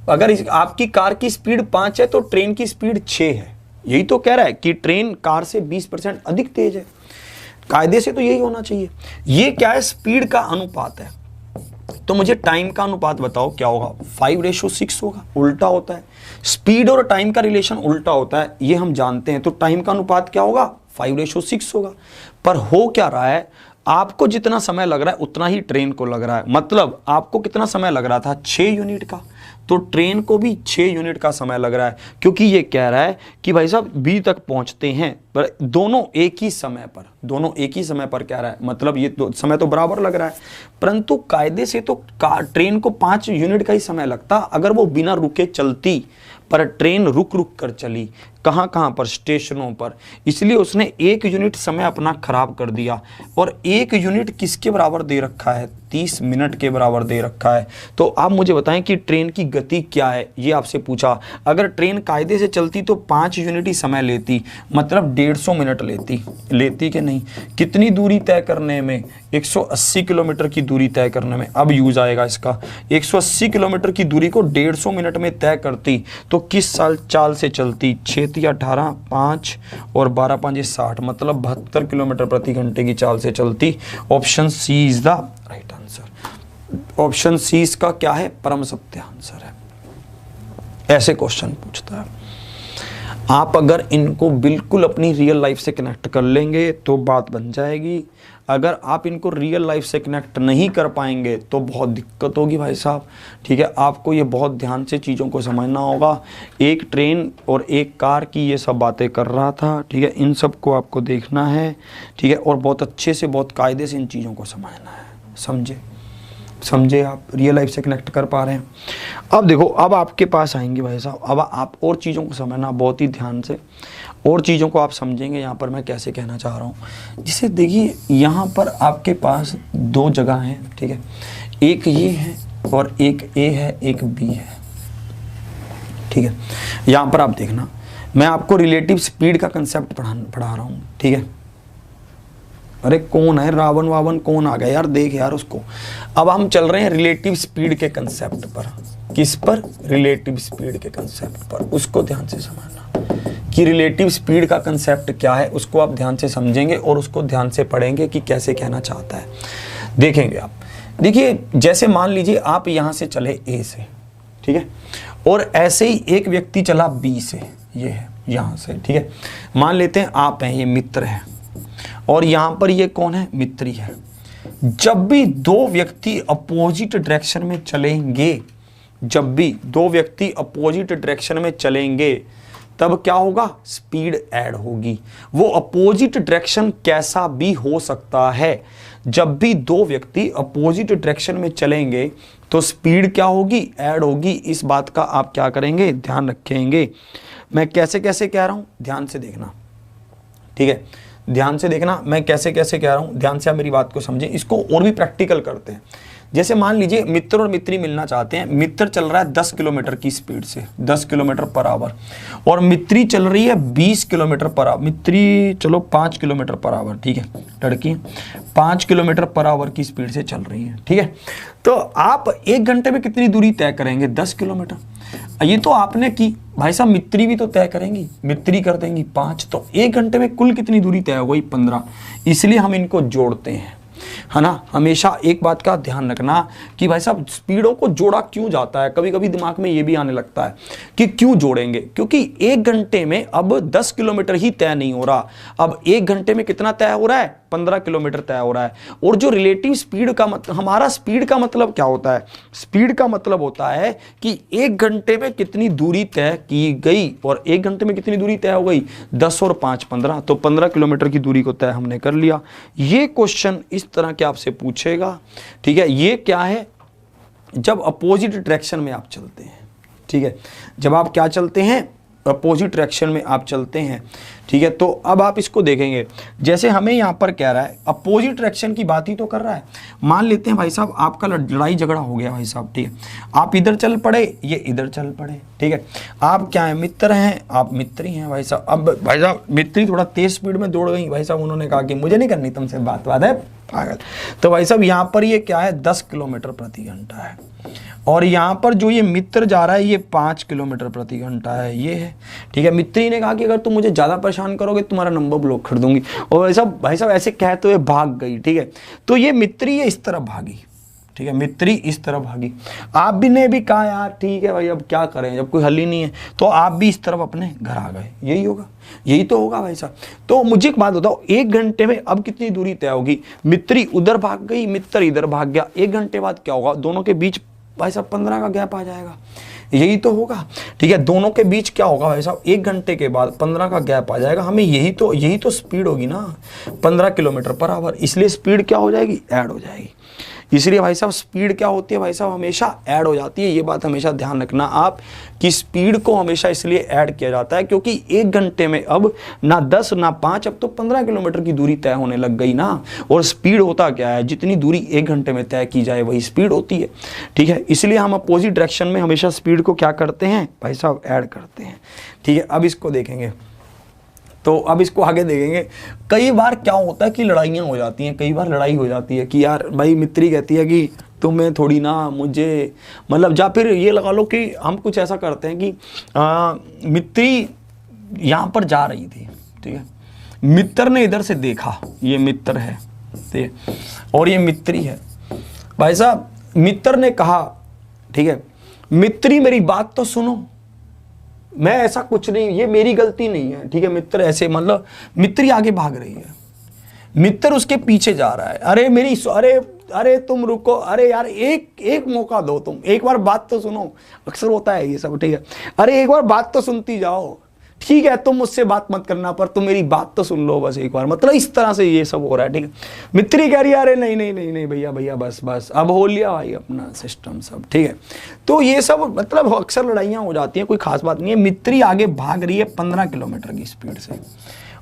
अगर आपकी कार की स्पीड 5 है तो ट्रेन की स्पीड 6 है। यही तो कह रहा है कि ट्रेन कार से 20% अधिक तेज है। कायदे से तो यही होना चाहिए। ये क्या है? स्पीड का अनुपात है। तो मुझे टाइम का अनुपात बताओ क्या होगा? 5:6 होगा, उल्टा होता है। स्पीड और टाइम का रिलेशन उल्टा होता है, ये हम जानते हैं। तो टाइम का अनुपात क्या होगा? 5:6 होगा। पर हो क्या रहा है, आपको जितना समय लग रहा है उतना ही ट्रेन को लग रहा है। मतलब आपको कितना समय लग रहा था? 6 यूनिट का, तो ट्रेन को भी 6 यूनिट का समय लग रहा है, क्योंकि ये कह रहा है कि भाई साहब बी तक पहुंचते हैं, पर दोनों एक ही समय पर, दोनों एक ही समय पर कह रहा है, मतलब ये समय तो बराबर लग रहा है। परंतु कायदे से तो ट्रेन को 5 यूनिट का ही समय लगता अगर वो बिना रुके चलती, पर ट्रेन रुक रुक कर चली। कहाँ कहाँ पर? स्टेशनों पर। इसलिए उसने 1 यूनिट समय अपना खराब कर दिया। और 1 यूनिट किसके बराबर दे रखा है? 30 मिनट के बराबर दे रखा है। तो आप मुझे बताएं कि ट्रेन की गति क्या है, ये आपसे पूछा। अगर ट्रेन कायदे से चलती तो 5 यूनिट ही समय लेती, मतलब 150 मिनट लेती कि नहीं? कितनी दूरी तय करने में? 180 किलोमीटर की दूरी तय करने में। अब यूज आएगा इसका। 180 किलोमीटर की दूरी को 150 मिनट में तय करती तो किस चाल से चलती? 6 या 18, 5 और 12 5 60, मतलब 72 किलोमीटर प्रति घंटे की चाल से चलती। Option C is the right answer. Option C इसका क्या है? परम सत्य आंसर है। ऐसे क्वेश्चन पूछता है। आप अगर इनको बिल्कुल अपनी रियल लाइफ से कनेक्ट कर लेंगे तो बात बन जाएगी। अगर आप इनको रियल लाइफ से कनेक्ट नहीं कर पाएंगे तो बहुत दिक्कत होगी भाई साहब, ठीक है। आपको ये बहुत ध्यान से चीज़ों को समझना होगा। एक ट्रेन और एक कार की ये सब बातें कर रहा था, ठीक है। इन सब को आपको देखना है, ठीक है, और बहुत अच्छे से, बहुत कायदे से इन चीज़ों को समझना है। समझे आप? रियल लाइफ से कनेक्ट कर पा रहे हैं? अब देखो, अब आपके पास आएंगे भाई साहब, अब आप और चीज़ों को समझना बहुत ही ध्यान से, और चीज़ों को आप समझेंगे। यहाँ पर मैं कैसे कहना चाह रहा हूँ, जिसे देखिए यहाँ पर आपके पास 2 जगह हैं, ठीक है। एक ये है और एक ए है, एक बी है, ठीक है। यहाँ पर आप देखना, मैं आपको रिलेटिव स्पीड का कंसेप्ट पढ़ा रहा हूँ, ठीक है। अरे कौन है? रावण वावन कौन आ गया यार? देख यार उसको। अब हम चल रहे हैं रिलेटिव स्पीड के कंसेप्ट पर। किस पर? रिलेटिव स्पीड के कंसेप्ट पर। उसको ध्यान से समझना कि रिलेटिव स्पीड का कंसेप्ट क्या है, उसको आप ध्यान से समझेंगे और उसको ध्यान से पढ़ेंगे कि कैसे कहना चाहता है। देखेंगे आप। देखिए, जैसे मान लीजिए आप यहां से चले ए से, ठीक है, और ऐसे ही एक व्यक्ति चला बी से, ये है यहां से, ठीक है। मान लेते हैं आप हैं, ये मित्र है, और यहां पर ये कौन है? मित्री है। जब भी 2 व्यक्ति अपोजिट डायरेक्शन में चलेंगे, जब भी 2 व्यक्ति अपोजिट डायरेक्शन में चलेंगे, तब क्या होगा? स्पीड ऐड होगी। वो अपोजिट डायरेक्शन कैसा भी हो सकता है। जब भी 2 व्यक्ति अपोजिट डायरेक्शन में चलेंगे तो स्पीड क्या होगी? ऐड होगी। इस बात का आप क्या करेंगे? ध्यान रखेंगे। मैं कैसे कैसे कह रहा हूं, ध्यान से देखना, ठीक है। ध्यान से देखना मैं कैसे कैसे कह रहा हूं, ध्यान से आप मेरी बात को समझें। इसको और भी प्रैक्टिकल करते हैं। जैसे मान लीजिए मित्र और मित्री मिलना चाहते हैं, मित्र चल रहा है 10 किलोमीटर की स्पीड से, 10 किलोमीटर पर आवर, और मित्री चल रही है 20 किलोमीटर पर आवर, मित्री चलो 5 किलोमीटर पर आवर, ठीक है, लड़की 5 किलोमीटर पर आवर की स्पीड से चल रही है, ठीक है। तो आप 1 घंटे में कितनी दूरी तय करेंगे? 10 किलोमीटर। ये तो आपने की, भाई साहब मित्री भी तो तय करेंगी, मित्री कर देंगी 5, तो 1 घंटे में कुल कितनी दूरी तय हो गई? 15। इसलिए हम इनको जोड़ते हैं, है ना। हमेशा एक बात का ध्यान रखना कि भाई साहब स्पीडों को जोड़ा क्यों जाता है। कभी कभी दिमाग में ये भी आने लगता है कि क्यों जोड़ेंगे, क्योंकि 1 घंटे में अब 10 किलोमीटर ही तय नहीं हो रहा, अब 1 घंटे में कितना तय हो रहा है? 15 किलोमीटर तय हो रहा है। और जो रिलेटिव स्पीड का हमारा स्पीड का मतलब क्या होता है? स्पीड का मतलब होता है कि 1 घंटे में कितनी दूरी तय की गई, और 1 घंटे में कितनी दूरी तय हो गई? 10 और 5 15, तो 15 किलोमीटर की दूरी को तय हमने कर लिया। ये क्वेश्चन इस तरह के आपसे पूछेगा, ठीक है। ये क्या है? जब अपोजिट डायरेक्शन में आप चलते हैं, ठीक है, जब आप क्या चलते हैं? अपोजिट डायरेक्शन में आप चलते हैं, ठीक है। तो अब आप इसको देखेंगे, जैसे हमें यहाँ पर कह रहा है अपोजिट डायरेक्शन की बात ही तो कर रहा है। मान लेते हैं भाई साहब आपका लड़ाई झगड़ा हो गया भाई साहब, ठीक है, आप इधर चल पड़े, ये इधर चल पड़े, ठीक है। आप क्या है? मित्र हैं, आप मित्री हैं भाई साहब। अब भाई साहब मित्री थोड़ा तेज स्पीड में दौड़ गई, भाई साहब उन्होंने कहा कि मुझे नहीं करनी तुमसे बात है पागल। तो भाई साहब यहाँ पर ये क्या है? 10 किलोमीटर प्रति घंटा है, और यहाँ पर जो ये मित्र जा रहा है ये 5 किलोमीटर प्रति घंटा है, ये है, ठीक है। मित्री ने कहा कि अगर तुम मुझे ज़्यादा परेशान करोगे तुम्हारा नंबर ब्लॉक कर दूंगी, और भाई साहब ऐसे कहते हुए भाग गई, ठीक है। तो ये मित्री ये इस तरफ भागी, ठीक है, मित्री इस तरफ भागी। आप भी ने भी कहा यार ठीक है भाई अब क्या करें, जब कोई हल ही नहीं है, तो आप भी इस तरफ अपने घर आ गए। यही होगा, यही तो होगा भाई साहब। तो मुझे एक बात बताओ, 1 घंटे में अब कितनी दूरी तय होगी? मित्री उधर भाग गई, मित्र इधर भाग गया, 1 घंटे बाद क्या होगा? दोनों के बीच भाई साहब 15 का गैप आ जाएगा। यही तो होगा, ठीक है। दोनों के बीच क्या होगा भाई साहब? 1 घंटे के बाद 15 का गैप आ जाएगा। हमें यही तो स्पीड होगी ना, 15 किलोमीटर पर आवर, इसलिए स्पीड क्या हो जाएगी? ऐड हो जाएगी। इसलिए भाई साहब स्पीड क्या होती है भाई साहब? हमेशा ऐड हो जाती है। ये बात हमेशा ध्यान रखना आप कि स्पीड को हमेशा इसलिए ऐड किया जाता है क्योंकि 1 घंटे में अब ना 10 ना 5, अब तो 15 किलोमीटर की दूरी तय होने लग गई ना। और स्पीड होता क्या है? जितनी दूरी 1 घंटे में तय की जाए वही स्पीड होती है, ठीक है। इसलिए हम अपोजिट डायरेक्शन में हमेशा स्पीड को क्या करते हैं भाई साहब? ऐड करते हैं, ठीक है। अब इसको देखेंगे, तो अब इसको आगे देखेंगे। कई बार क्या होता है कि लड़ाइयाँ हो जाती हैं, कई बार लड़ाई हो जाती है कि यार भाई मित्री कहती है कि तुम्हें थोड़ी ना मुझे, मतलब या फिर ये लगा लो कि हम कुछ ऐसा करते हैं कि मित्री यहाँ पर जा रही थी, ठीक है, मित्र ने इधर से देखा, ये मित्र है, ठीक है, और ये मित्री है। भाई साहब मित्र ने कहा, ठीक है, मित्री मेरी बात तो सुनो, मैं ऐसा कुछ नहीं, ये मेरी गलती नहीं है, ठीक है। मित्र ऐसे मतलब मित्री आगे भाग रही है, मित्र उसके पीछे जा रहा है। अरे तुम रुको, अरे यार एक मौका दो, तुम एक बार बात तो सुनो। अक्सर होता है ये सब, ठीक है। अरे एक बार बात तो सुनती जाओ, ठीक है, तुम मुझसे बात मत करना पर तुम मेरी बात तो सुन लो बस एक बार, मतलब इस तरह से ये सब हो रहा है, ठीक है। मित्री कह रही है अरे नहीं नहीं नहीं नहीं भैया बस अब हो लिया भाई अपना सिस्टम सब, ठीक है। तो ये सब मतलब अक्सर लड़ाइयाँ हो जाती हैं, कोई खास बात नहीं है। मित्री आगे भाग रही है 15 किलोमीटर की स्पीड से,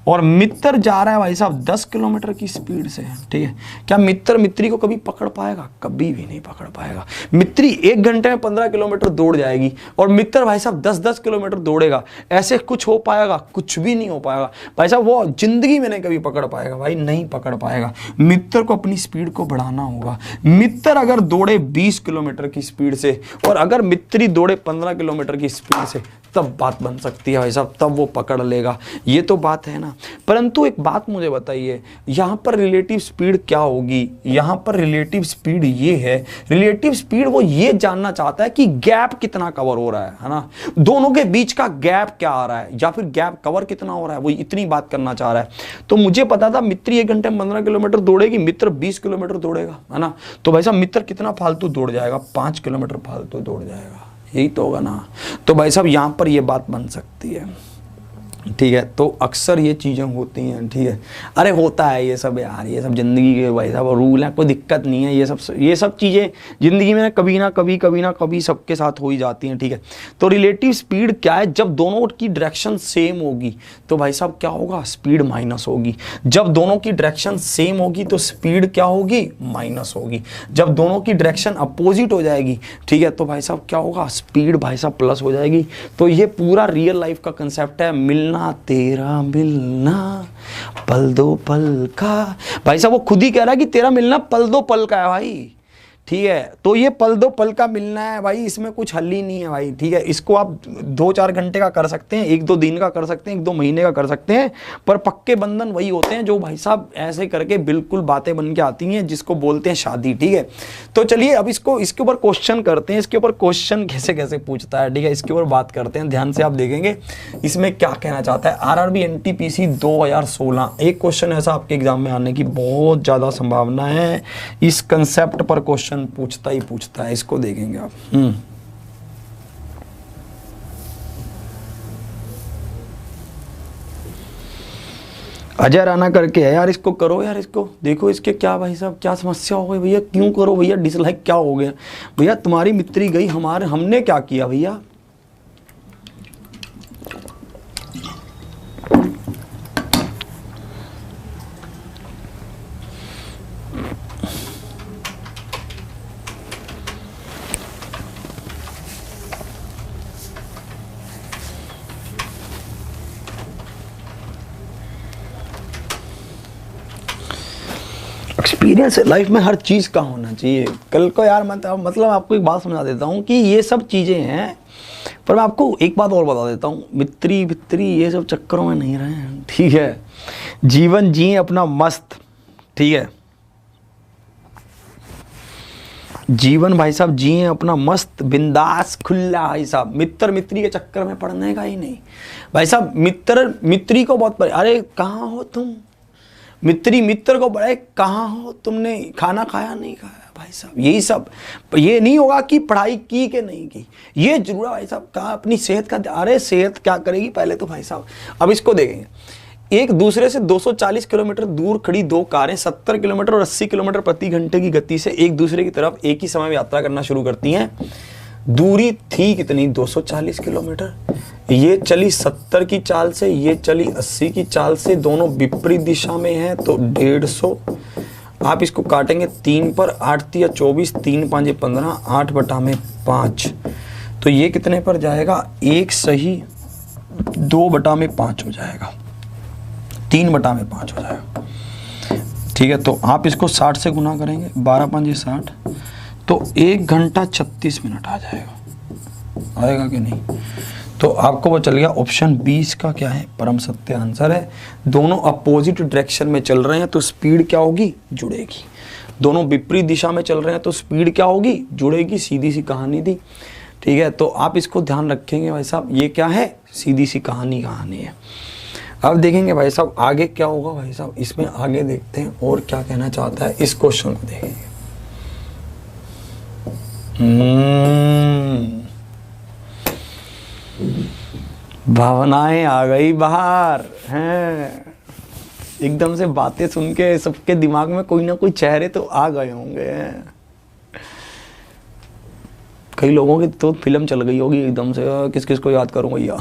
और मित्र जा रहा है भाई साहब 10 किलोमीटर की स्पीड से, ठीक है। क्या मित्र मित्री को कभी पकड़ पाएगा? कभी भी नहीं पकड़ पाएगा। मित्री 1 घंटे में 15 किलोमीटर दौड़ जाएगी और मित्र भाई साहब 10-10 किलोमीटर दौड़ेगा। ऐसे कुछ हो पाएगा? कुछ भी नहीं हो पाएगा भाई साहब। वो जिंदगी में नहीं कभी पकड़ पाएगा भाई, नहीं पकड़ पाएगा। मित्र को अपनी स्पीड को बढ़ाना होगा। मित्र अगर दौड़े 20 किलोमीटर की स्पीड से और अगर मित्री दौड़े 15 किलोमीटर की स्पीड से, तब बात बन सकती है भाई साहब, तब वो पकड़ लेगा। ये तो बात है ना। परंतु एक बात मुझे बताइए, यहाँ पर रिलेटिव स्पीड क्या होगी? यहाँ पर रिलेटिव स्पीड ये है, रिलेटिव स्पीड वो ये जानना चाहता है कि गैप कितना कवर हो रहा है ना, दोनों के बीच का गैप क्या आ रहा है या फिर गैप कवर कितना हो रहा है, वो इतनी बात करना चाह रहा है। तो मुझे पता था मित्री 1 घंटे में 15 किलोमीटर दौड़ेगी, मित्र 20 किलोमीटर दौड़ेगा, है ना। तो भाई साहब मित्र कितना फालतू दौड़ जाएगा? 5 किलोमीटर फालतू दौड़ जाएगा। यही तो होगा ना। तो भाई साहब यहां पर यह बात बन सकती है, ठीक है। तो अक्सर ये चीज़ें होती हैं, ठीक है। अरे होता है ये सब यार, ये सब ज़िंदगी के भाई साहब रूल है, कोई दिक्कत नहीं है। ये सब चीज़ें ज़िंदगी में कभी ना कभी सबके साथ हो ही जाती हैं, ठीक है। तो रिलेटिव स्पीड क्या है, जब दोनों की डायरेक्शन सेम होगी तो भाई साहब क्या होगा, स्पीड माइनस होगी। जब दोनों की डायरेक्शन सेम होगी तो स्पीड क्या होगी, माइनस होगी। जब दोनों की डायरेक्शन अपोजिट हो जाएगी, ठीक है, तो भाई साहब क्या होगा, स्पीड भाई साहब प्लस हो जाएगी। तो ये पूरा रियल लाइफ का कंसेप्ट है, मिलना तेरा मिलना पल दो पल का। भाई साहब वो खुद ही कह रहा है कि तेरा मिलना पल दो पल का है भाई, ठीक है। तो ये पल दो पल का मिलना है भाई, इसमें कुछ हल ही नहीं है भाई, ठीक है। इसको आप 2-4 घंटे का कर सकते हैं, 1-2 दिन का कर सकते हैं, 1-2 महीने का कर सकते हैं, पर पक्के बंधन वही होते हैं जो भाई साहब ऐसे करके बिल्कुल बातें बन के आती हैं, जिसको बोलते हैं शादी, ठीक है। तो चलिए अब इसके ऊपर क्वेश्चन करते हैं, इसके ऊपर क्वेश्चन कैसे कैसे पूछता है, ठीक है, इसके ऊपर बात करते हैं। ध्यान से आप देखेंगे इसमें क्या कहना चाहता है। RRB NTPC 2016 एक क्वेश्चन ऐसा आपके एग्जाम में आने की बहुत ज़्यादा संभावना है। इस कंसेप्ट पर क्वेश्चन पूछता है, इसको देखेंगे आप। अजय राणा करके है यार, इसको करो यार, इसको देखो, इसके क्या भाई साहब क्या समस्या हो गई भैया, क्यों करो भैया डिसलाइक, क्या हो गया भैया, तुम्हारी मित्री गई, हमने क्या किया भैया। एक्सपीरियंस लाइफ में हर चीज़ का होना चाहिए। कल को यार मतलब आपको एक बात समझा देता हूँ कि ये सब चीज़ें हैं, पर मैं आपको एक बात और बता देता हूँ, मित्री ये सब चक्करों में नहीं रहे हैं, ठीक है। जीवन जिए अपना मस्त, ठीक है, जीवन भाई साहब जिए अपना मस्त बिंदास खुला भाई साहब, मित्री के चक्कर में पड़ने का ही नहीं भाई साहब। मित्री को बहुत अरे कहाँ हो तुम, मित्र को बड़े कहाँ हो, तुमने खाना खाया नहीं खाया भाई साहब, यही सब। ये नहीं होगा कि पढ़ाई की कि नहीं की, ये जरूर है भाई साहब, कहा अपनी सेहत का, अरे सेहत क्या करेगी पहले तो भाई साहब। अब इसको देखेंगे, एक दूसरे से 240 किलोमीटर दूर खड़ी दो कारें 70 किलोमीटर और 80 किलोमीटर प्रति घंटे की गति से एक दूसरे की तरफ एक ही समय में यात्रा करना शुरू करती हैं। दूरी थी कितनी, 240 किलोमीटर। ये चली 70 की चाल से, ये चली 80 की चाल से, दोनों विपरीत दिशा में हैं, तो 150। आप इसको काटेंगे 3 पर, 8 तिया 24, 3 5 15, 8 बटा में 5, तो ये कितने पर जाएगा, 1 सही 2 बटा में 5 हो जाएगा, 3 बटा में 5 हो जाएगा, ठीक है। तो आप इसको 60 से गुना करेंगे, 12 5 60, तो 1 घंटा 36 मिनट आ जाएगा, आएगा कि नहीं। तो आपको वो चल गया ऑप्शन 20 का क्या है, परम सत्य आंसर है। दोनों अपोजिट डायरेक्शन में चल रहे हैं तो स्पीड क्या होगी, जुड़ेगी। दोनों विपरीत दिशा में चल रहे हैं तो स्पीड क्या होगी, जुड़ेगी। सीधी सी कहानी थी, ठीक है। तो आप इसको ध्यान रखेंगे भाई साहब, ये क्या है, सीधी सी कहानी है। अब देखेंगे भाई साहब आगे क्या होगा भाई साहब, इसमें आगे देखते हैं और क्या कहना चाहता है, इस क्वेश्चन को देखेंगे। भावनाएं आ गई बाहर हैं, एकदम से बातें सुन के सबके दिमाग में कोई ना कोई चेहरे तो आ गए होंगे। कई लोगों की तो फिल्म चल गई होगी एकदम से, किस किस को याद करूं भैया।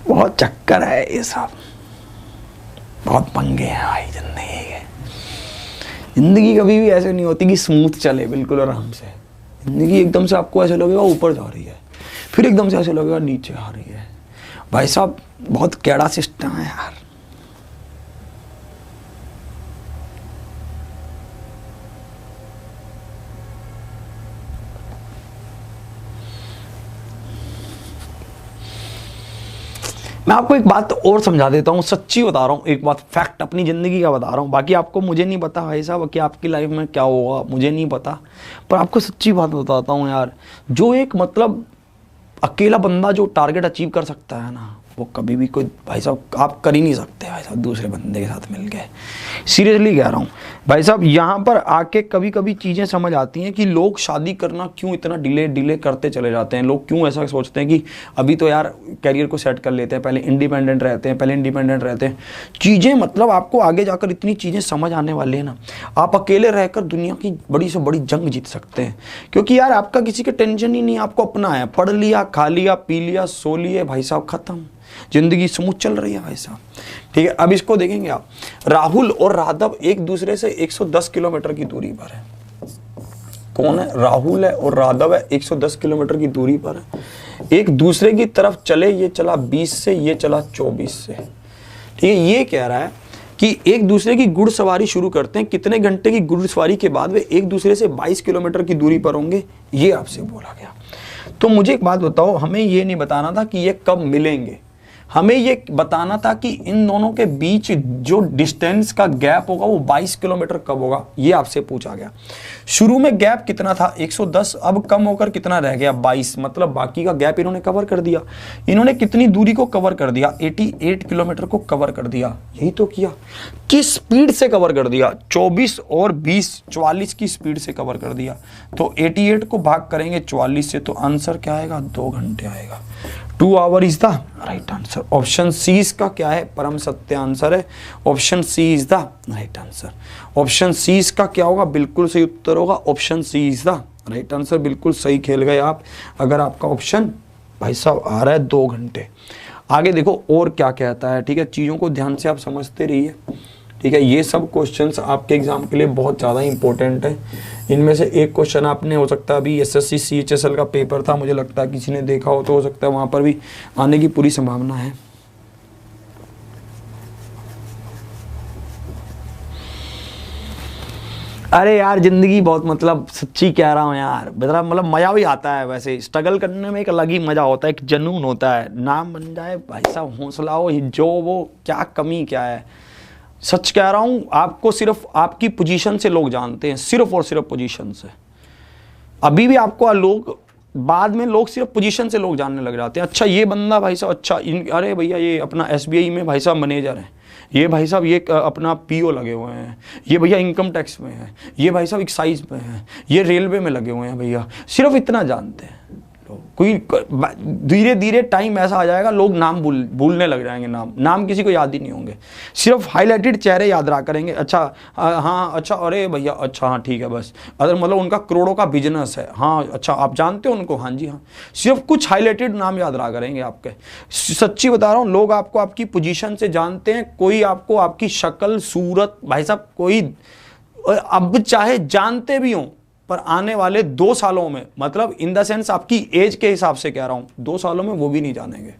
बहुत चक्कर है ये सब, बहुत पंगे हैं भाई जिंदगी के। जिंदगी कभी भी ऐसे नहीं होती कि स्मूथ चले बिल्कुल आराम से। जिंदगी एकदम से आपको ऐसे लगेगा ऊपर जा रही है, फिर एकदम से ऐसे लगेगा नीचे आ रही है। भाई साहब बहुत कैड़ा सिस्टम है यार। मैं आपको एक बात और समझा देता हूँ, सच्ची बता रहा हूँ, एक बात फैक्ट अपनी ज़िंदगी का बता रहा हूँ। बाकी आपको मुझे नहीं पता भाई साहब कि आपकी लाइफ में क्या होगा, मुझे नहीं पता, पर आपको सच्ची बात बताता हूँ यार। जो एक मतलब अकेला बंदा जो टारगेट अचीव कर सकता है ना, वो कभी भी कोई भाई साहब आप कर ही नहीं सकते भाई साहब दूसरे बंदे के साथ मिल के। सीरियसली कह रहा हूँ भाई साहब, यहाँ पर आके कभी कभी चीज़ें समझ आती हैं कि लोग शादी करना क्यों इतना डिले करते चले जाते हैं। लोग क्यों ऐसा सोचते हैं कि अभी तो यार कैरियर को सेट कर लेते हैं, पहले इंडिपेंडेंट रहते हैं। चीज़ें मतलब आपको आगे जाकर इतनी चीज़ें समझ आने वाली है ना, आप अकेले रहकर दुनिया की बड़ी से बड़ी जंग जीत सकते हैं। क्योंकि यार आपका किसी का टेंशन ही नहीं, आपको अपना है, पढ़ लिया, खा लिया, पी लिया, सो लिए भाई साहब, खत्म, जिंदगी स्मूथ चल रही है भाई साहब। ठीक है, अब इसको देखेंगे आप। राहुल और राघव एक दूसरे से 110 किलोमीटर की दूरी पर है। कौन है? राहुल है और राघव है, 110 किलोमीटर की दूरी पर है। एक दूसरे की तरफ चले, ये चला 20 से, ये चला 24 से। ठीक है, ये कह रहा है कि एक दूसरे की घुड़सवारी शुरू करते हैं, कितने घंटे की घुड़सवारी के बाद वे एक दूसरे से 22 किलोमीटर की दूरी पर होंगे, ये आपसे बोला गया। तो मुझे एक बात बताओ, हमें ये नहीं बताना था कि ये कब मिलेंगे, हमें ये बताना था कि इन दोनों के बीच जो डिस्टेंस का गैप होगा वो 22 किलोमीटर कब होगा, ये आपसे पूछा गया। शुरू में गैप कितना था? 110, अब कम होकर कितना रह गया? 22, मतलब बाकी का गैप इन्होंने कवर कर दिया। इन्होंने कितनी दूरी को कवर कर दिया? 88 किलोमीटर को कवर कर दिया। यही तो किया। किस स्पीड से कवर कर दिया? 24 और 20, 44 की स्पीड से कवर कर दिया। तो 88 को भाग करेंगे 44 से, तो आंसर क्या आएगा? 2 घंटे आएगा। 2 hour is the right answer. Option C इसका क्या है? परम सत्य आंसर है। Option C is the right answer. Option C इसका क्या होगा? बिल्कुल सही उत्तर होगा। Option C is the right answer. बिल्कुल सही खेल गए आप, अगर आपका ऑप्शन भाई साहब आ रहा है 2 घंटे। आगे देखो और क्या कहता है। ठीक है, चीज़ों को ध्यान से आप समझते रहिए। ठीक है, ये सब क्वेश्चंस आपके एग्जाम के लिए बहुत ज़्यादा इंपॉर्टेंट है। इनमें से एक क्वेश्चन आपने हो सकता है अभी एसएससी CHSL का पेपर था, मुझे लगता है किसी ने देखा हो, तो हो सकता है वहाँ पर भी आने की पूरी संभावना है। अरे यार जिंदगी बहुत, मतलब सच्ची कह रहा हूँ यार, मतलब मज़ा भी आता है। वैसे स्ट्रगल करने में एक अलग ही मज़ा होता है, एक जुनून होता है। नाम बन जाए भाई साहब, हौसला हो, जो वो क्या कमी क्या है। सच कह रहा हूँ, आपको सिर्फ आपकी पोजीशन से लोग जानते हैं, सिर्फ और सिर्फ पोजीशन से। अभी भी आपको लोग, बाद में लोग सिर्फ पोजीशन से लोग जानने लग जाते हैं। अच्छा ये बंदा भाई साहब, अच्छा अरे भैया ये अपना SBI में भाई साहब मैनेजर है, ये भाई साहब ये अपना PO लगे हुए हैं, ये भैया इनकम टैक्स में है, ये भाई साहब एक्साइज में है, ये रेलवे में लगे हुए हैं भैया। सिर्फ इतना जानते हैं लोग। कोई धीरे धीरे टाइम ऐसा आ जाएगा लोग नाम भूलने लग जाएंगे। नाम किसी को याद ही नहीं होंगे, सिर्फ हाईलाइटेड चेहरे याद रहा करेंगे। अच्छा हाँ, अच्छा अरे भैया, अच्छा हाँ ठीक है, बस। अगर मतलब उनका करोड़ों का बिजनेस है, हाँ अच्छा आप जानते हो उनको, हाँ जी हाँ। सिर्फ कुछ हाईलाइटेड नाम याद रहा करेंगे आपके। सच्ची बता रहा हूँ, लोग आपको आपकी पोजीशन से जानते हैं। कोई आपको आपकी शक्ल सूरत भाई साहब, कोई अब चाहे जानते भी हों, पर आने वाले 2 सालों में, मतलब इन द सेंस आपकी एज के हिसाब से कह रहा हूं, 2 सालों में वो भी नहीं जानेंगे।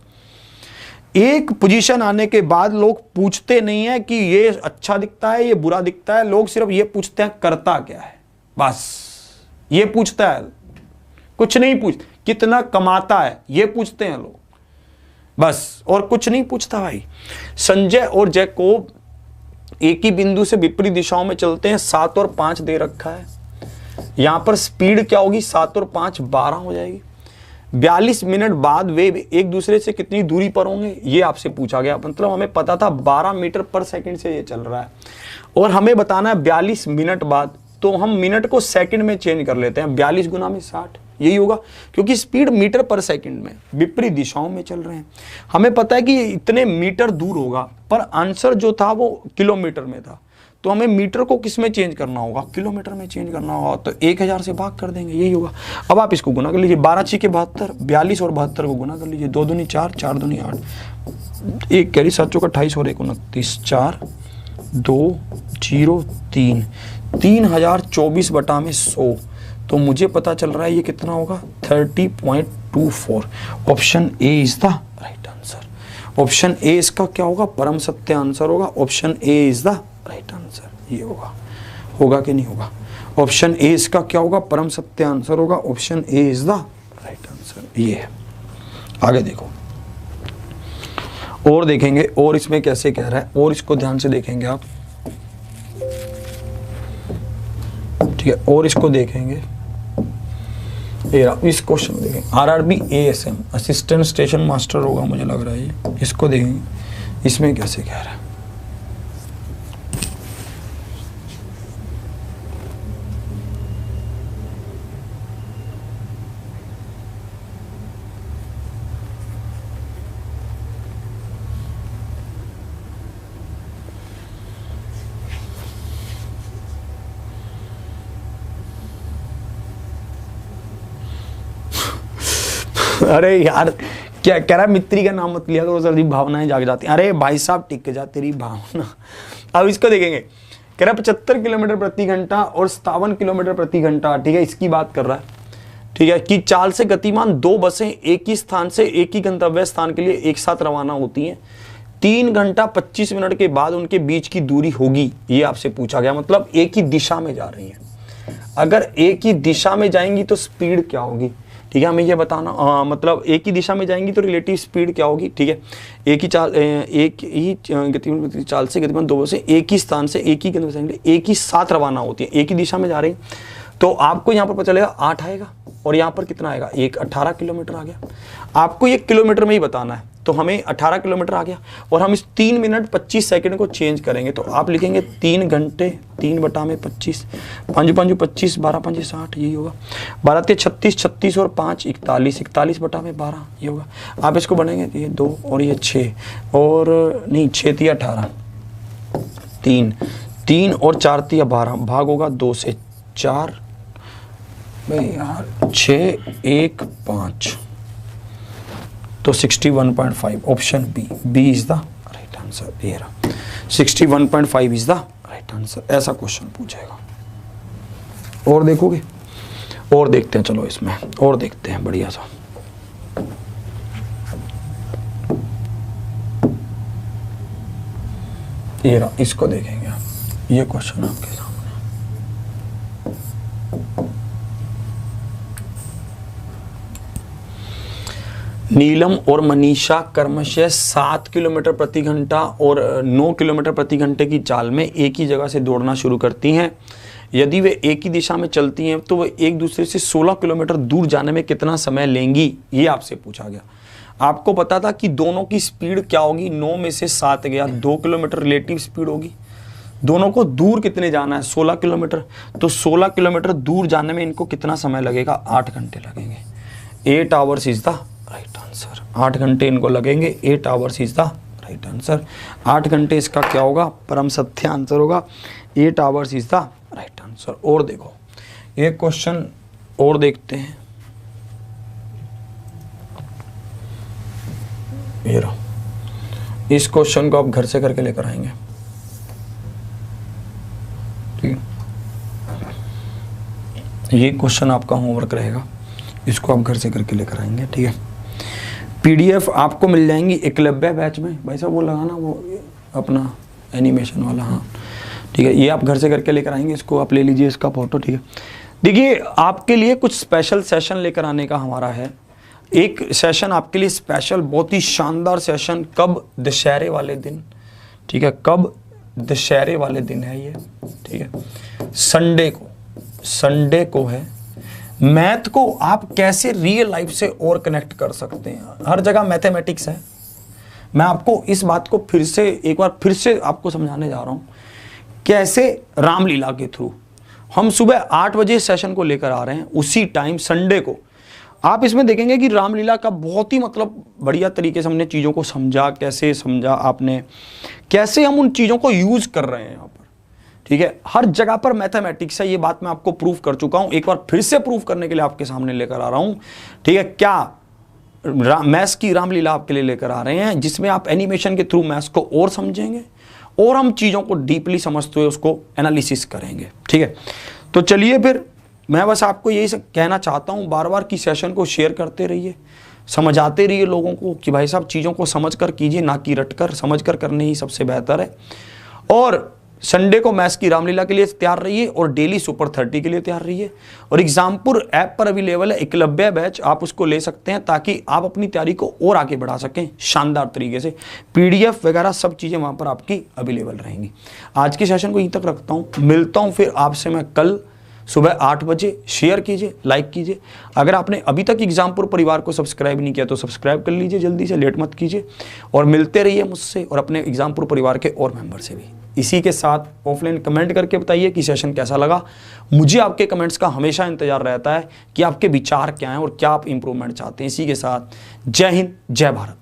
एक पोजीशन आने के बाद लोग पूछते नहीं है कि ये अच्छा दिखता है, ये बुरा दिखता है। लोग सिर्फ ये पूछते हैं करता क्या है, बस ये पूछता है, कुछ नहीं पूछ कितना कमाता है, ये पूछते हैं लोग बस, और कुछ नहीं पूछता भाई। संजय और जैकोब एक ही बिंदु से विपरीत दिशाओं में चलते हैं। 7 और 5 दे रखा है। यहां पर स्पीड क्या होगी? 7 और 5 12 हो जाएगी। 42 मिनट बाद वे एक दूसरे से कितनी दूरी पर होंगे, ये आपसे पूछा गया। मतलब हमें पता था 12 मीटर पर सेकंड से ये चल रहा है, और हमें बताना है 42 मिनट बाद। तो हम मिनट को सेकंड में चेंज कर लेते हैं, 42 गुना में 60, यही होगा। क्योंकि स्पीड मीटर पर सेकंड में, विपरीत दिशाओं में चल रहे हैं। हमें पता है कि ये इतने मीटर दूर होगा, पर आंसर जो था वो किलोमीटर में था। तो हमें मीटर को किस में चेंज करना होगा? किलोमीटर में चेंज करना होगा। तो 1000 से भाग कर देंगे, यही होगा। अब आप इसको गुना कर लीजिए, 12 6 के 72, 42 और 72 को गुना कर लीजिए। 2 दूनी 4, 4 दूनी 8, 1 कैरी 7 चौका 28 और 1 29, 4 2 0 3, 3024/100। तो मुझे पता चल रहा है ये कितना होगा? 30.24। Option A is the right answer. Option A इसका क्या होगा? परम सत्य आंसर होगा। Option A is the right answer. ये होगा कि नहीं होगा? ऑप्शन ए इसका क्या होगा? परम सत्य आंसर होगा। Option A is the right answer. ये है। आगे देखो और देखेंगे, और इसमें कैसे कह रहा है, और इसको ध्यान से देखेंगे आप। ठीक है, और इसको देखेंगे। ये रहा, इस क्वेश्चन में देखें RRB ASM assistant station master होगा मुझे लग रहा है ये, इसको देखेंगे इसमें कैसे कह रहा है। अरे यार क्या कह रहा है, मित्री का नाम मत लिया करो जल्दी भावनाएं जाग जाती हैं। अरे भाई साहब टिक जा तेरी भावना। अब इसको देखेंगे, कह रहा है 75 किलोमीटर प्रति घंटा और 57 किलोमीटर प्रति घंटा, ठीक है, इसकी बात कर रहा है, ठीक है, कि चाल से गतिमान 2 बसें एक ही स्थान से एक ही गंतव्य स्थान के लिए एक साथ रवाना होती हैं। 3 घंटा 25 मिनट के बाद उनके बीच की दूरी होगी, ये आपसे पूछा गया। मतलब एक ही दिशा में जा रही है। अगर एक ही दिशा में जाएंगी तो स्पीड क्या होगी, ठीक है, हमें ये बताना। मतलब एक ही दिशा में जाएंगी तो रिलेटिव स्पीड क्या होगी, ठीक है। एक ही चाल से गतिमान 2 बसें एक ही स्थान से एक ही गंतव्य एक ही साथ रवाना होती है, एक ही दिशा में जा रही, तो आपको यहाँ पर पता चलेगा 8 आएगा और यहाँ पर कितना आएगा, 18 किलोमीटर आ गया। आपको ये किलोमीटर में ही बताना है, तो हमें 18 किलोमीटर आ गया और हम इस 3 मिनट 25 सेकंड को चेंज करेंगे, तो आप लिखेंगे 3 घंटे 3/25, 5 25, 12 5 60, यही होगा। 12 3 36, 36 और 5 41, 41/12 ये होगा। आप इसको बढ़ेंगे, ये 2 और ये 6 और नहीं 6 3 18, 3 और 4 3 12, भाग होगा 2 से 4 भाई यार 6 1 5, तो 61.5 option B is the right answer. ये रहा 61.5 इज द राइट आंसर। ऐसा क्वेश्चन पूछेगा। और देखोगे, और देखते हैं, चलो इसमें और देखते हैं बढ़िया सा। ये रहा, इसको देखेंगे आप, ये क्वेश्चन आपके सामने। नीलम और मनीषा क्रमशः 7 किलोमीटर प्रति घंटा और 9 किलोमीटर प्रति घंटे की चाल में एक ही जगह से दौड़ना शुरू करती हैं। यदि वे एक ही दिशा में चलती हैं तो वे एक दूसरे से 16 किलोमीटर दूर जाने में कितना समय लेंगी, ये आपसे पूछा गया। आपको पता था कि दोनों की स्पीड क्या होगी, 9 में से 7 गया, 2 किलोमीटर रिलेटिव स्पीड होगी। दोनों को दूर कितने जाना है, 16 किलोमीटर, तो 16 किलोमीटर दूर जाने में इनको कितना समय लगेगा, 8 घंटे लगेंगे। 8 hours is the right answer. 8 घंटे इनको लगेंगे, 8 hours is the right answer. 8 घंटे इसका क्या होगा, परम सत्य आंसर होगा। 8 hours is the right answer. और देखो एक क्वेश्चन और देखते हैं, ये रहा, इस क्वेश्चन को आप घर से करके लेकर आएंगे, ठीक है। ये क्वेश्चन आपका होमवर्क रहेगा, इसको आप घर से करके लेकर आएंगे, ठीक है। पीडीएफ आपको मिल जाएंगी एकलव्य बैच में, भाई साहब वो लगाना, वो अपना एनिमेशन वाला, हाँ ठीक है। ये आप घर से करके लेकर आएंगे, इसको आप ले लीजिए इसका फोटो, ठीक है। देखिए आपके लिए कुछ स्पेशल सेशन लेकर आने का हमारा है। एक सेशन आपके लिए स्पेशल, बहुत ही शानदार सेशन, कब, दशहरे वाले दिन, ठीक है, कब, दशहरे वाले दिन है ये, ठीक है, संडे को है। मैथ को आप कैसे रियल लाइफ से और कनेक्ट कर सकते हैं, हर जगह मैथमेटिक्स है। मैं आपको इस बात को एक बार फिर से आपको समझाने जा रहा हूं, कैसे रामलीला के थ्रू हम सुबह 8 बजे सेशन को लेकर आ रहे हैं, उसी टाइम संडे को आप इसमें देखेंगे कि रामलीला का बहुत ही मतलब बढ़िया तरीके से हमने चीज़ों को समझा। कैसे समझा आपने, कैसे हम उन चीज़ों को यूज कर रहे हैं यहाँ पर, ठीक है। हर जगह पर मैथमेटिक्स है, ये बात मैं आपको प्रूफ कर चुका हूं, एक बार फिर से प्रूफ करने के लिए आपके सामने लेकर आ रहा हूं, ठीक है। क्या मैथ्स की रामलीला आपके लिए लेकर आ रहे हैं, जिसमें आप एनिमेशन के थ्रू मैथ्स को और समझेंगे और हम चीज़ों को डीपली समझते हुए उसको एनालिसिस करेंगे, ठीक है। तो चलिए फिर मैं बस आपको यही कहना चाहता हूँ, बार बार की सेशन को शेयर करते रहिए, समझाते रहिए लोगों को कि भाई साहब चीज़ों को समझ कर कीजिए, ना कि रट कर, समझ कर करने ही सबसे बेहतर है। और संडे को मैथ्स की रामलीला के लिए तैयार रहिए और डेली सुपर 30 के लिए तैयार रहिए। और एग्जामपुर ऐप पर अवेलेबल है एकलव्य बैच, आप उसको ले सकते हैं ताकि आप अपनी तैयारी को और आगे बढ़ा सकें शानदार तरीके से। पीडीएफ वगैरह सब चीज़ें वहाँ पर आपकी अवेलेबल रहेंगी। आज के सेशन को यहीं तक रखता हूँ, मिलता हूँ फिर आपसे मैं कल सुबह 8 बजे शेयर कीजिए, लाइक कीजिए। अगर आपने अभी तक एग्जामपुर परिवार को सब्सक्राइब नहीं किया तो सब्सक्राइब कर लीजिए, जल्दी से, लेट मत कीजिए। और मिलते रहिए मुझसे और अपने एग्जामपुर परिवार के और मेंबर से भी। इसी के साथ ऑफलाइन कमेंट करके बताइए कि सेशन कैसा लगा। मुझे आपके कमेंट्स का हमेशा इंतजार रहता है कि आपके विचार क्या हैं और क्या आप इंप्रूवमेंट चाहते हैं। इसी के साथ जय हिंद, जय भारत।